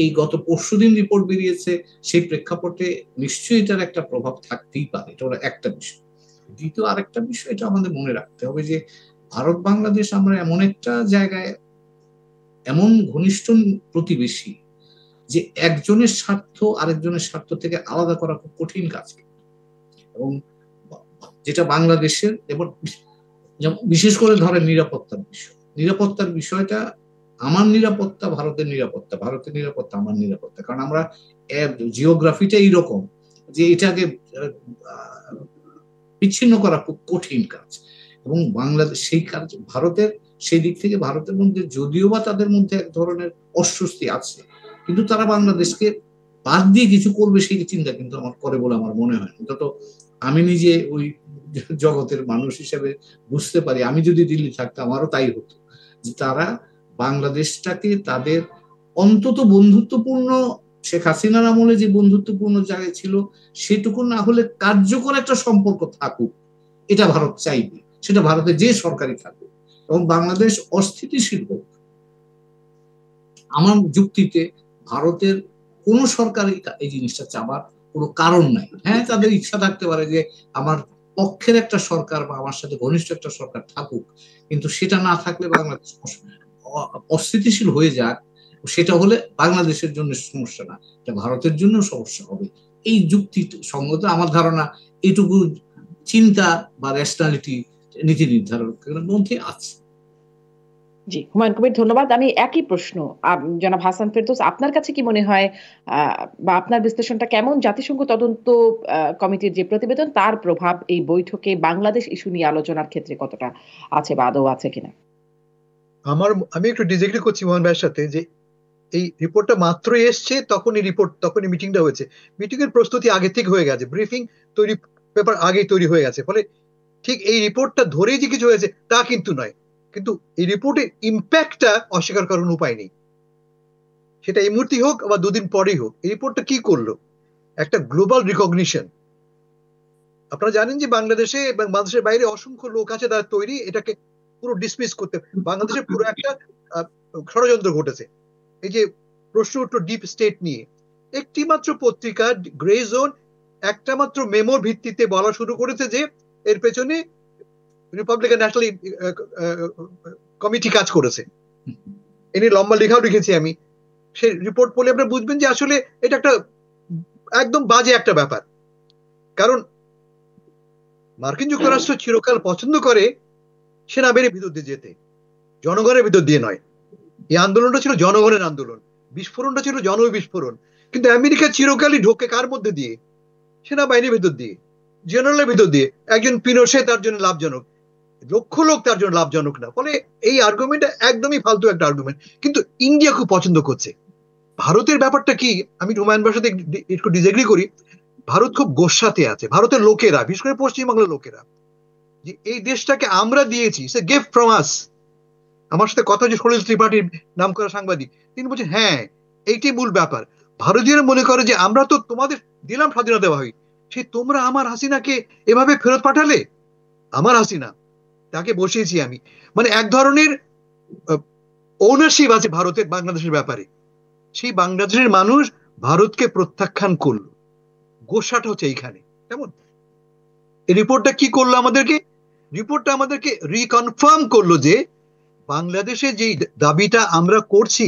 এই গত পরশুদিন রিপোর্ট বেরিয়েছে, সেই প্রেক্ষাপটে নিশ্চয়ই এটার একটা প্রভাব থাকতেই পারে। এটা হলো একটা বিষয়। দ্বিতীয় আরেকটা বিষয় এটা আমাদের মনে রাখতে হবে যে ভারত বাংলাদেশ আমরা এমন একটা জায়গায়, এমন ঘনিষ্ঠ প্রতিবেশী যে একজনের স্বার্থ আরেকজনের স্বার্থ থেকে আলাদা করা খুব কঠিন কাজ, এবং যেটা বাংলাদেশের, এবং বিশেষ করে ধরেন নিরাপত্তার বিষয়টা, আমার নিরাপত্তা ভারতের নিরাপত্তা, ভারতের নিরাপত্তা আমার নিরাপত্তা, কারণ আমরা জিওগ্রাফিটা এইরকম যে এটাকে বিচ্ছিন্ন করা খুব কঠিন কাজ, এবং বাংলাদেশ সেই কাজ, ভারতের সেই দিক থেকে ভারতের মধ্যে যদিও বা তাদের মধ্যে এক ধরনের অস্বস্তি আছে, কিন্তু তারা বাংলাদেশকে বাদ দিয়ে কিছু করবে সেই চিন্তা কিন্তু আমার করে বলে আমার মনে হয়। অন্তত আমি নিজে ওই জগতের মানুষ হিসেবে বুঝতে পারি, আমি যদি দিল্লি থাকতাম আমারও তাই হতো, যে তারা বাংলাদেশটাকে তাদের অন্তত বন্ধুত্বপূর্ণ, শেখ হাসিনার আমলে যে বন্ধুত্বপূর্ণ জায়গায় ছিল সেটুকু না হলে কার্যকর একটা সম্পর্ক থাকুক, এটা ভারত চাইবে, সেটা ভারতে যে সরকারি থাকুক, এবং বাংলাদেশ অস্থিতিশীল হোক। আমার যুক্তিতে ভারতের কোন সরকারই এই জিনিসটা চাবার কোনো কারণ নাই। হ্যাঁ, তাদের ইচ্ছা থাকতে পারে যে আমার পক্ষের একটা সরকার বা আমার সাথে ঘনিষ্ঠ একটা সরকার থাকুক, কিন্তু সেটা না থাকলে বাংলাদেশ অস্থিতিশীল হয়ে যাক, সেটা হলে বাংলাদেশের জন্য সমস্যা না, এটা ভারতের জন্য সমস্যা হবে। এই যুক্তি সঙ্গত আমার ধারণা এটুকু চিন্তা বা রেশনালিটি নীতি নির্ধারকের মধ্যে আছে। জি, হুমায়ুন কবির, ধন্যবাদ। আমি একই প্রশ্ন জনাব হাসান ফেরদৌস, আপনার কাছে কি মনে হয় বা আপনার বিশ্লেষণটা কেমন? জাতিসংঘ তদন্ত কমিটির যে প্রতিবেদন, তার প্রভাব এই বৈঠকে বাংলাদেশ ইস্যু নিয়ে আলোচনার ক্ষেত্রে কতটা আছে বা আদৌ আছে কিনা? আমি একটু ডিসএগ্রি করছি মোহন ভাইয়ের সাথে যে এই রিপোর্টটা মাত্রই এসছে তখনই মিটিংটা হয়েছে। মিটিং এর প্রস্তুতি আগে থেকে হয়ে গেছে, ব্রিফিং তৈরি, পেপার আগেই তৈরি হয়ে গেছে। ফলে ঠিক এই রিপোর্টটা ধরেই যে কিছু হয়েছে তা কিন্তু নয়, কিন্তু এই রিপোর্টের ইম্প্যাক্টটা অস্বীকার করার উপায় নেই, সেটা এই মুহূর্তে হোক বা দুদিন পরেই হোক। এই রিপোর্টটা কি করলো? একটা গ্লোবাল রিকগনিশন। আপনারা জানেন যে বাংলাদেশে এবং বাংলাদেশের বাইরে অসংখ্য লোক আছে তারা তৈরি এটাকে পুরো ডিসমিস করতে। বাংলাদেশের পুরো একটা ষড়যন্ত্র ঘটেছে। এই যে প্রশ্ন উঠলো ডিপ স্টেট নিয়ে, একটি মাত্র পত্রিকা গ্রে জোন একটা মাত্র মেমোর ভিত্তিতে বলা শুরু করেছে যে এর পেছনে রিপাবলিকান ন্যাশনাল কমিটি কাজ করেছে। এনে লম্বা লেখাও লিখেছি আমি। সেই রিপোর্ট পড়লে আপনারা বুঝবেন যে আসলে এটা একটা একদম বাজে একটা ব্যাপার। কারণ মার্কিন যুক্তরাষ্ট্র চিরকাল পছন্দ করে সেনাবাহিনীর ভিতর দিয়ে যেতে, জনগণের ভিতর দিয়ে নয়। এই আন্দোলনটা ছিল জনগণের আন্দোলন, বিস্ফোরণটা ছিল জনবিস্ফোরণ। কিন্তু আমেরিকা চিরকালই ঢোকে কার মধ্যে দিয়ে? সেনাবাহিনীর ভিতর দিয়ে, জেনারেলের ভিতর দিয়ে। একজন পিনোশে তার জন্য লাভজনক, লক্ষ লোক তার জন্য লাভজনক না। ফলে এই আর্গুমেন্টটা একদমই ফালতু একটা আর্গুমেন্ট। কিন্তু ইন্ডিয়া খুব পছন্দ করছে। ভারতের ব্যাপারটা কি, আমি হুমায়ুন ভাইয়ের সাথে একটু ডিসএগ্রি করি। ভারত খুব গোসাতে আছে, ভারতের লোকেরা, বিশেষ করে পশ্চিমবাংলার লোকেরা, যে এই দেশটাকে আমরা দিয়েছি, সে গিফট ফ্রম আস। আমার সাথে কথা হচ্ছে সলিল ত্রিপাঠীর নাম করা সাংবাদিক, তিনি বলছেন হ্যাঁ এইটি মূল ব্যাপার। ভারতীয়রা মনে করে যে আমরা তো তোমাদের দিলাম স্বাধীনতা ভাবি, সে তোমরা আমার হাসিনাকে এভাবে ফেরত পাঠালে। আমার হাসিনা, তাকে বসিয়েছি আমি। মানে এক ধরনের ওনারশিপ আছে ভারতের বাংলাদেশের ব্যাপারে। সেই বাংলাদেশের মানুষ ভারতকে প্রত্যাখ্যান করলো। গোসাটা হচ্ছে এইখানে। কেমন এই রিপোর্টটা কি করলো আমাদেরকে? রিপোর্টটা আমাদেরকে রিকনফার্ম করলো যে বাংলাদেশে যে দাবিটা আমরা করছি,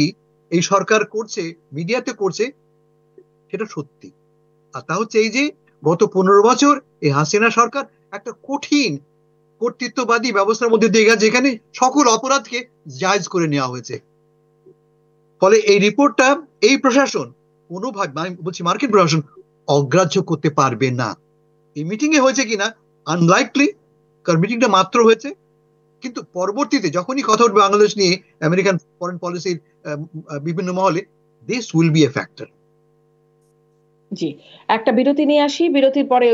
এই সরকার করছে, মিডিয়াতে করছে, সেটা সত্যি। আর তা হচ্ছে এই যে গত 15 বছর এই হাসিনা সরকার একটা কঠিন কর্তৃত্ববাদী ব্যবস্থার মধ্যে দিয়ে গেছে, যেখানে সকল অপরাধকে জায়েজ করে নেওয়া হয়েছে। ফলে এই রিপোর্টটা এই প্রশাসন কোনোভাবে, মানে বলছি মার্কিন প্রশাসন, অগ্রাহ্য করতে পারবে না। এই মিটিং এ হয়েছে কিনা আনলাইকলি, কারণ মিটিংটা মাত্র হয়েছে। কিন্তু পরবর্তীতে যখনই কথা উঠবে বাংলাদেশ নিয়ে আমেরিকান ফরেন পলিসির বিভিন্ন মহলে, this will be a factor. জি, একটা বিরতি নিয়ে আসি। বিরতির পরে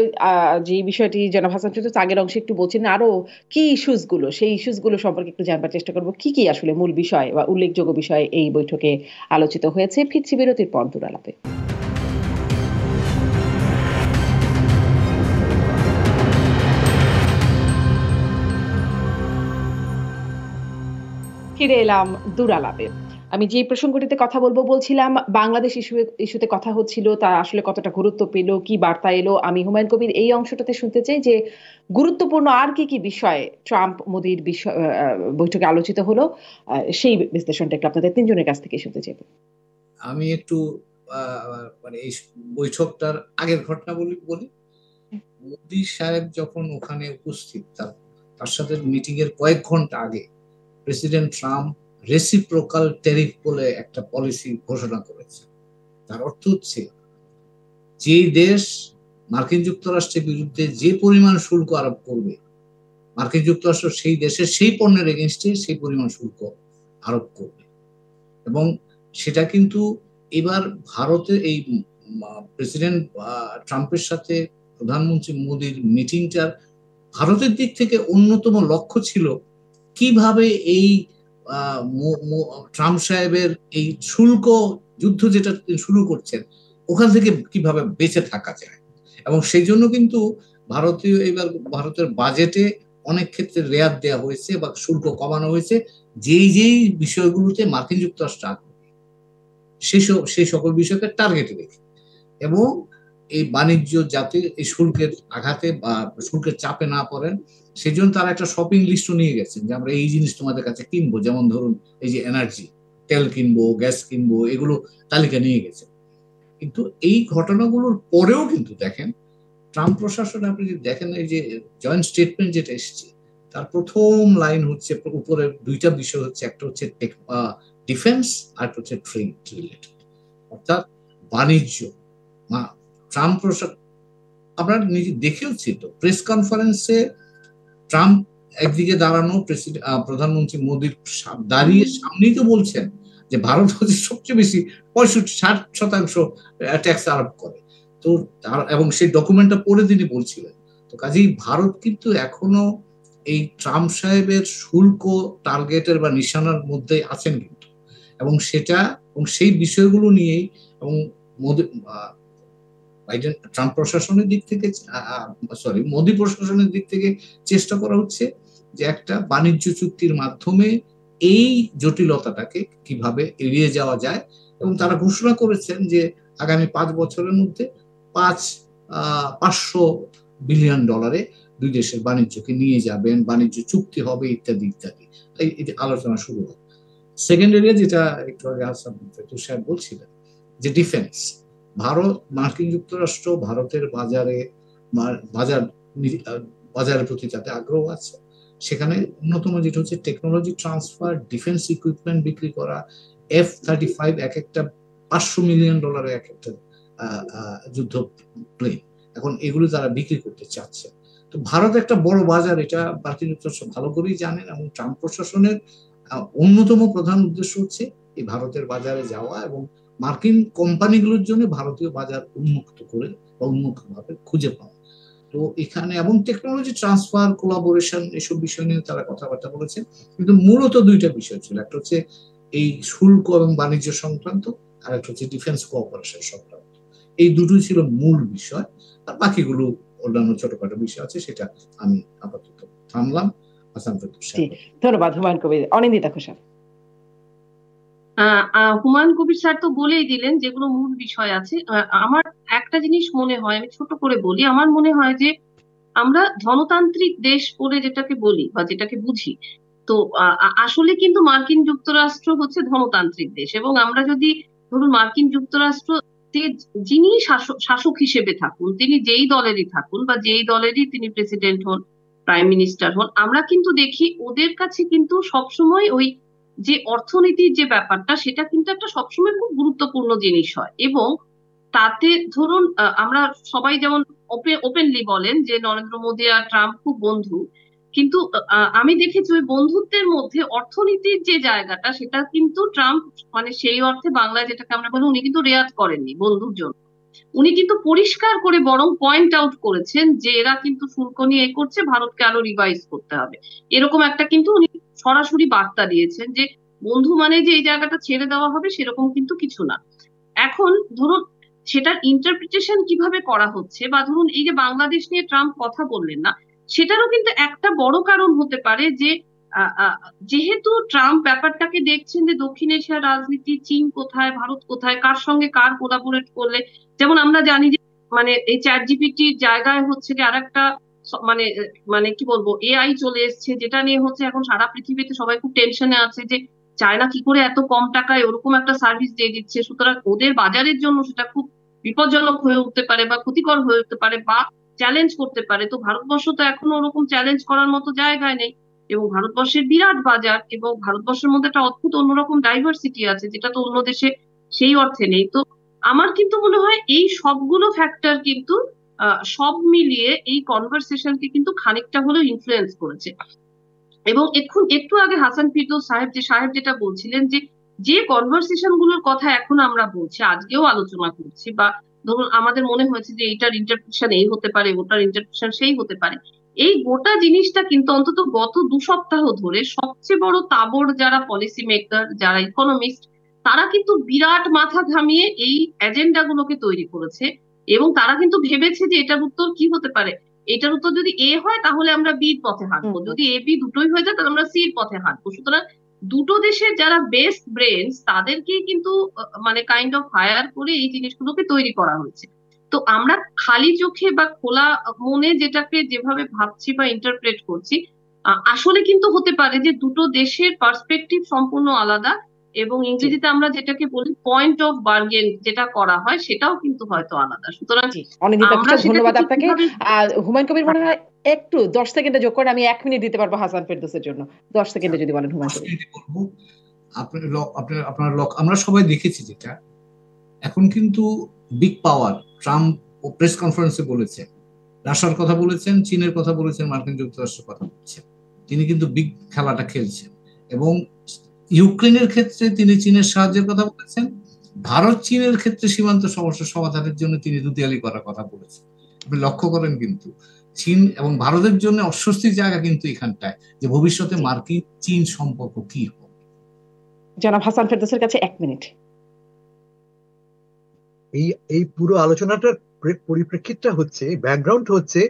যে বিষয়টি জনাব হাসান ফেরদৌস আগের অংশে একটু বলছেন, আরো কি ইস্যুস গুলো, সেই ইস্যুস গুলো সম্পর্কে একটু জানবার চেষ্টা করব। কি কি আসলে মূল বিষয় বা উল্লেখযোগ্য বিষয় এই বৈঠকে আলোচিত হয়েছে। ফিরছি বিরতির পর দুরালাপে। ফিরে এলাম দুরালাপে। আমি যে প্রসঙ্গটিতে কথা বলছিলাম, বাংলাদেশ ইস্যুতে কথা হচ্ছিল, তা আসলে কতটা গুরুত্ব পেল, কি বার্তা এলো। আমি হুমায়ুন কবির এই অংশটাতে শুনতে চাই যে গুরুত্বপূর্ণ আর কি কি বিষয় ট্রাম্প মোদির বিষয় বৈঠকে আলোচিত হলো, সেই বিশ্লেষণটা একটু আপনাদের তিনজনের কাছ থেকে শুনতে চাইব। আমি একটু মানে এই বৈঠকটার আগের ঘটনা বলি। মোদি সাহেব যখন ওখানে উপস্থিত, তার সাথে মিটিং এর কয়েক ঘন্টা আগে প্রেসিডেন্ট ট্রাম্প রেসিপ্রোকাল ট্যারিফ বলে একটা পলিসি ঘোষণা করেছে। তার অর্থ হচ্ছে যে দেশ মার্কিন যুক্তরাষ্ট্রের বিরুদ্ধে যে পরিমাণ শুল্ক আরোপ করবে মার্কিন যুক্তরাষ্ট্র সেই দেশের সেই পণ্যের এগেনস্টে সেই পরিমাণ শুল্ক আরোপ করবে। এবং সেটা কিন্তু এবার ভারতের এই প্রেসিডেন্ট ট্রাম্পের সাথে প্রধানমন্ত্রী মোদির মিটিংটার ভারতের দিক থেকে অন্যতম লক্ষ্য ছিল কিভাবে এই ট্রাম্প সাহেবের এই শুল্ক যুদ্ধ যেটা শুরু করছেন ওখান থেকে কিভাবে বেঁচে থাকা যায়। এবং সেই জন্য কিন্তু এবার ভারতের বাজেটে অনেক ক্ষেত্রে রেয়াত দেওয়া হয়েছে বা শুল্ক কমানো হয়েছে যেই বিষয়গুলোতে মার্কিন যুক্তরাষ্ট্র আগ্রহী সেই সকল বিষয়কে টার্গেটে রেখে, এবং এই বাণিজ্য যাতে এই শুল্কের আঘাতে বা শুল্কের চাপে না পড়েন সেই জন্য তারা একটা শপিং লিস্টও নিয়ে গেছেন যে আমরা এই জিনিস তোমাদের কাছে কিনবো, যেমন ধরুন এই যে এনার্জি, তেল কিনবো, গ্যাস কিনবো, এগুলো তালিকা নিয়ে গেছে। কিন্তু এই ঘটনাগুলোর পরেও কিন্তু দেখেন ট্রাম্প প্রশাসন, আপনি যদি দেখেন এই যে জয়েন্ট স্টেটমেন্ট যেটা এসছে তার প্রথম লাইন হচ্ছে, উপরের দুইটা বিষয় হচ্ছে, একটা হচ্ছে ডিফেন্স আর একটা হচ্ছে ট্রেড রিলেটেড, অর্থাৎ বাণিজ্য। ট্রাম্প প্রশাসন আমরা নিজে দেখেওছি তো প্রেস কনফারেন্সে ট্রাম্প একদিকে দাঁড়ানো প্রধানমন্ত্রী মোদির দাঁড়িয়ে সামনেই তো বলছেন যে ভারত হচ্ছে সবচেয়ে বেশি 65-60% ট্যাক্স আরোপ করে। তো এবং সেই ডকুমেন্টটা পড়ে তিনি বলছিলেন। তো কাজেই ভারত কিন্তু এখনো এই ট্রাম্প সাহেবের শুল্ক টার্গেটের বা নিশানার মধ্যে আছেন কিন্তু, এবং সেই বিষয়গুলো নিয়েই এবং ট্রাম্প প্রশাসনের দিক থেকে মোদি প্রশাসনের দিক থেকে চেষ্টা করা হচ্ছে যে একটা বাণিজ্য চুক্তির মাধ্যমে এই জটিলতাটাকে কিভাবে এড়িয়ে যাওয়া যায়। এবং তারা ঘোষণা করেছেন যে আগামী 5 বছরের মধ্যে $500 বিলিয়ন দুই দেশের বাণিজ্যকে নিয়ে যাবেন, বাণিজ্য চুক্তি হবে ইত্যাদি ইত্যাদি, এই আলোচনা শুরু হবে। সেকেন্ড এরিয়া যেটা একটু আগে হাসান সাহেব বলছিলেন যে ডিফেন্স, মার্কিন যুক্তরাষ্ট্র ভারতের বাজারের প্রতি যাতে আগ্রহ আছে, সেখানে অন্যতম যেটা হচ্ছে টেকনোলজি ট্রান্সফার, ডিফেন্স ইকুইপমেন্ট বিক্রি করা, F-35 এক একটা $500 মিলিয়ন এক একটা যুদ্ধ প্লেন, এখন এগুলো তারা বিক্রি করতে চাচ্ছে। তো ভারত একটা বড় বাজার, এটা মার্কিন যুক্তরাষ্ট্র ভালো করেই জানেন, এবং ট্রাম্প প্রশাসনের অন্যতম প্রধান উদ্দেশ্য হচ্ছে এই ভারতের বাজারে যাওয়া এবং মার্কিন কোম্পানিগুলোর জন্য ভারতীয় বাজার উন্মুক্ত করে বা উন্মুক্তভাবে খুঁজে পাওয়া। তো এখানে এবং টেকনোলজি ট্রান্সফার, কোলাবোরেশন, এসব বিষয় নিয়ে তারা কথাবার্তা বলেছেন। কিন্তু মূলত দুইটা বিষয় ছিল, একটা হচ্ছে এই শুল্ক এবং বাণিজ্য সংক্রান্ত, আর একটা হচ্ছে ডিফেন্স কোঅপারেশন সংক্রান্ত। এই দুটোই ছিল মূল বিষয়, আর বাকিগুলো অন্যান্য ছোটখাটো বিষয় আছে, সেটা আমি আপাতত থামলাম। হাসান ফেরদৌস সাহেব। ধন্যবাদ হুমায়ুন কবির। অনিন্দিতা ঘোষাল। হুমায়ুন কবির স্যার তো বলেই দিলেন যেগুলো মূল বিষয় আছে। আমার একটা জিনিস মনে হয়, আমি ছোট করে বলি, আমার মনে হয় যে আমরা ধনতান্ত্রিক দেশ বলে যেটাকে বলি বা যেটাকে বুঝি, তো আসলে কিন্তু মার্কিন যুক্তরাষ্ট্র হচ্ছে ধনতান্ত্রিক দেশ। এবং আমরা যদি ধরুন মার্কিন যুক্তরাষ্ট্র যিনি শাসক হিসেবে থাকুন, তিনি যেই দলেরই থাকুন বা যেই দলেরই তিনি প্রেসিডেন্ট হন, প্রাইম মিনিস্টার হন, আমরা কিন্তু দেখি ওদের কাছে কিন্তু সবসময় ওই যে অর্থনীতির যে ব্যাপারটা, সেটা কিন্তু একটা সবসময় খুব গুরুত্বপূর্ণ জিনিস হয়। এবং তাতে ধরুন আমরা সবাই যেমন ওপেনলি বলেন যে নরেন্দ্র মোদী আর ট্রাম্প খুব বন্ধু, কিন্তু আমি দেখেছি ওই বন্ধুত্বের মধ্যে অর্থনীতির যে জায়গাটা, সেটা কিন্তু ট্রাম্প মানে সেই অর্থে বাংলায় যেটাকে আমরা বলি, উনি কিন্তু রেয়াত করেননি বন্ধুর জন্য। উনি কিন্তু পরিষ্কার করে বরং পয়েন্ট আউট করেছেন যে এরা কিন্তু শুল্ক নিয়ে করছে, ভারতকে আরো রিভাইজ করতে হবে, এরকম একটা কিন্তু উনি সরাসরি বার্তা দিয়েছেন যে বন্ধু মানে যে এই জায়গাটা ছেড়ে দেওয়া হবে সেরকম কিন্তু কিছু না। এখন ধরুন সেটার ইন্টারপ্রিটেশন কিভাবে করা হচ্ছে, বা ধরুন এই যে বাংলাদেশ নিয়ে ট্রাম্প কথা বললেন না, সেটারও কিন্তু একটা বড় কারণ হতে পারে যে যেহেতু ট্রাম্প ব্যাপারটাকে দেখছেন যে দক্ষিণ এশিয়ার রাজনীতি, চীন কোথায়, ভারত কোথায়, কার সঙ্গে কার কোলাবোরেট করলে, যেমন আমরা জানি যে মানে এই চ্যাট জিপিটির জায়গায় হচ্ছে যে আরেকটা মানে মানে কি বলবো এআই চলে এসছে, যেটা নিয়ে হচ্ছে এখন সারা পৃথিবীতে সবাই খুব টেনশনে আছে যে চায়না কি করে এত কম টাকায় ওরকম একটা সার্ভিস দিয়ে দিচ্ছে। সুতরাং ওদের বাজারের জন্য সেটা খুব বিপজ্জনক হয়ে উঠতে পারে বা ক্ষতিকর হয়ে উঠতে পারে বা চ্যালেঞ্জ করতে পারে। তো ভারতবর্ষ তো এখনো ওরকম চ্যালেঞ্জ করার মতো জায়গায় নেই, এবং ভারতবর্ষের বিরাট বাজার, এবং ভারতবর্ষের মধ্যে একটা অদ্ভুত অন্যরকম ডাইভার্সিটি আছে যেটা তো অন্য দেশে সেই অর্থে নেই। তো আমার কিন্তু মনে হয় এই সবগুলো ফ্যাক্টর কিন্তু সব মিলিয়ে এই কনভারসেশনকে কিন্তু খানিকটা হলেও ইনফ্লুয়েন্স করেছে। এবং একটু আগে হাসান ফিরদৌস সাহেব যেটা বলছিলেন যে যে কনভারসেশন গুলোর কথা এখন আমরা বলছি, আজকেও আলোচনা করছি, বা ধরুন আমাদের মনে হয়েছে যে এইটার ইন্টারপ্রিটেশন এই হতে পারে, ওটার ইন্টারপ্রিটেশন সেই হতে পারে, এই গোটা জিনিসটা কিন্তু অন্তত গত 2 সপ্তাহ ধরে সবচেয়ে বড় তাবড় যারা পলিসি মেকার, যারা ইকোনমিস্ট, তারা কিন্তু বিরাট মাথা ঘামিয়ে এই এজেন্ডা গুলোকে তৈরি করেছে। এবং তারা কিন্তু ভেবেছে যে এটার উত্তর কি হতে পারে, এটার উত্তর যদি এ হয় তাহলে আমরা বির পথে হাঁটবো, যদি এ বি দুটোই হয়ে যায় তাহলে আমরা সির পথে হাঁটবো। সুতরাং দুটো দেশের যারা বেস্ট ব্রেনস তাদেরকে কিন্তু মানে কাইন্ড অফ হায়ার করে এই জিনিসগুলোকে তৈরি করা হয়েছে। তো আমরা খালি চোখে বা খোলা মনে যেটাকে যেভাবে ভাবছি বা ইন্টারপ্রেট করছি, আসলে কিন্তু হতে পারে যে দুটো দেশের পার্সপেক্টিভ সম্পূর্ণ আলাদা, এবং ইংরেজিতে আমরা যেটাকে বলি পয়েন্ট অফ বার্গেন যেটা করা হয় সেটাও কিন্তু হয়তো আলাদা। সুতরাং ধন্যবাদ আপনাকে। হুমায়ুন কবির মনে হয় একটু 10 সেকেন্ডে যোগ করেন, আমি 1 মিনিট দিতে পারবো হাসান ফেরদৌসের জন্য। 10 সেকেন্ডে যদি বলেন হুমায়ুন কবির। আমরা সবাই দেখেছি যেটা এখন কিন্তু বিগ পাওয়ার ট্রাম্প ও প্রেস কনফারেন্সে বলেছে, রাশিয়ার কথা বলেছেন, চীনের কথা বলেছেন, মার্কিন যুক্তরাষ্ট্রের কথা বলেছেন। তিনি কিন্তু বিগ খেলাটা খেলছেন এবং ইউক্রেনের ক্ষেত্রে তিনি চীনের সাহায্যের কথা বলেছেন, ভারত চীনের ক্ষেত্রে সীমান্ত সমস্যা সমাধানের জন্য তিনি দুতিয়ালি করার কথা বলেছেন। আপনি লক্ষ্য করেন কিন্তু চীন এবং ভারতের জন্য অস্বস্তির জায়গা কিন্তু এখানটায় যে ভবিষ্যতে মার্কিন চীন সম্পর্ক কি হবে। জনাব হাসান ফেরদৌসের কাছে 1 মিনিট। এই পুরো আলোচনাটার পরিপ্রেক্ষিতটা হচ্ছে, ব্যাকগ্রাউন্ড হচ্ছে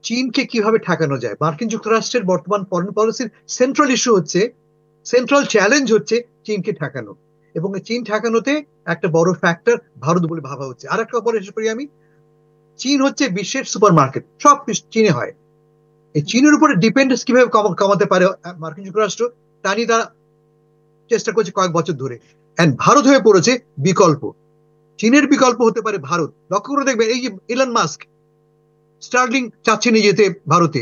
চীনকে কিভাবে ঠেকানো যায়। মার্কিন যুক্তরাষ্ট্রের বর্তমান ফরেন পলিসির সেন্ট্রাল ইস্যু হচ্ছে, সেন্ট্রাল চ্যালেঞ্জ হচ্ছে চীনকে ঠেকানো, এবং চীন ঠেকানোতে একটা বড় ফ্যাক্টর ভারত বলে ভাবা হচ্ছে। আর একটা পরে শেষ করি আমি, চীন হচ্ছে বিশ্বের সুপার মার্কেট, সব চীনে হয়। এই চীনের উপরে ডিপেন্ডেন্স কিভাবে কমাতে পারে মার্কিন যুক্তরাষ্ট্র, তা নিয়ে তারা চেষ্টা করছে কয়েক বছর ধরে। এন্ড ভারত হয়ে পড়েছে বিকল্প। চীনের বিকল্প হতে পারে ভারত। লক্ষ্য করে দেখবেন, এই যে ইলন মাস্ক স্টার্লিং চাচ্ছে নিয়ে যেতে ভারতে,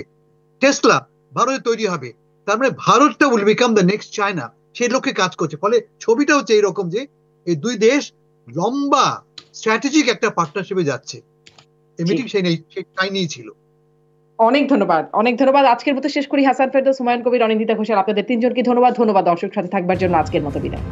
টেসলা ভারতে তৈরি হবে, তার মানে ভারতটা will become the next China, সেই লক্ষ্যে কাজ করছে। ফলে ছবিটা হচ্ছে এইরকম যে এই দুই দেশ লম্বা স্ট্র্যাটেজিক একটা পার্টনারশিপে যাচ্ছে। এই মিটিং সেই নিয়েই ছিল। অনেক ধন্যবাদ। আজকের মতো শেষ করি। হাসান ফেরদৌস, হুমায়ুন কবির, অনিন্দিতা ঘোষাল, আপনাদের তিনজনকে ধন্যবাদ। দর্শক সাথে থাকবার জন্য আজকের মতো বিদায়।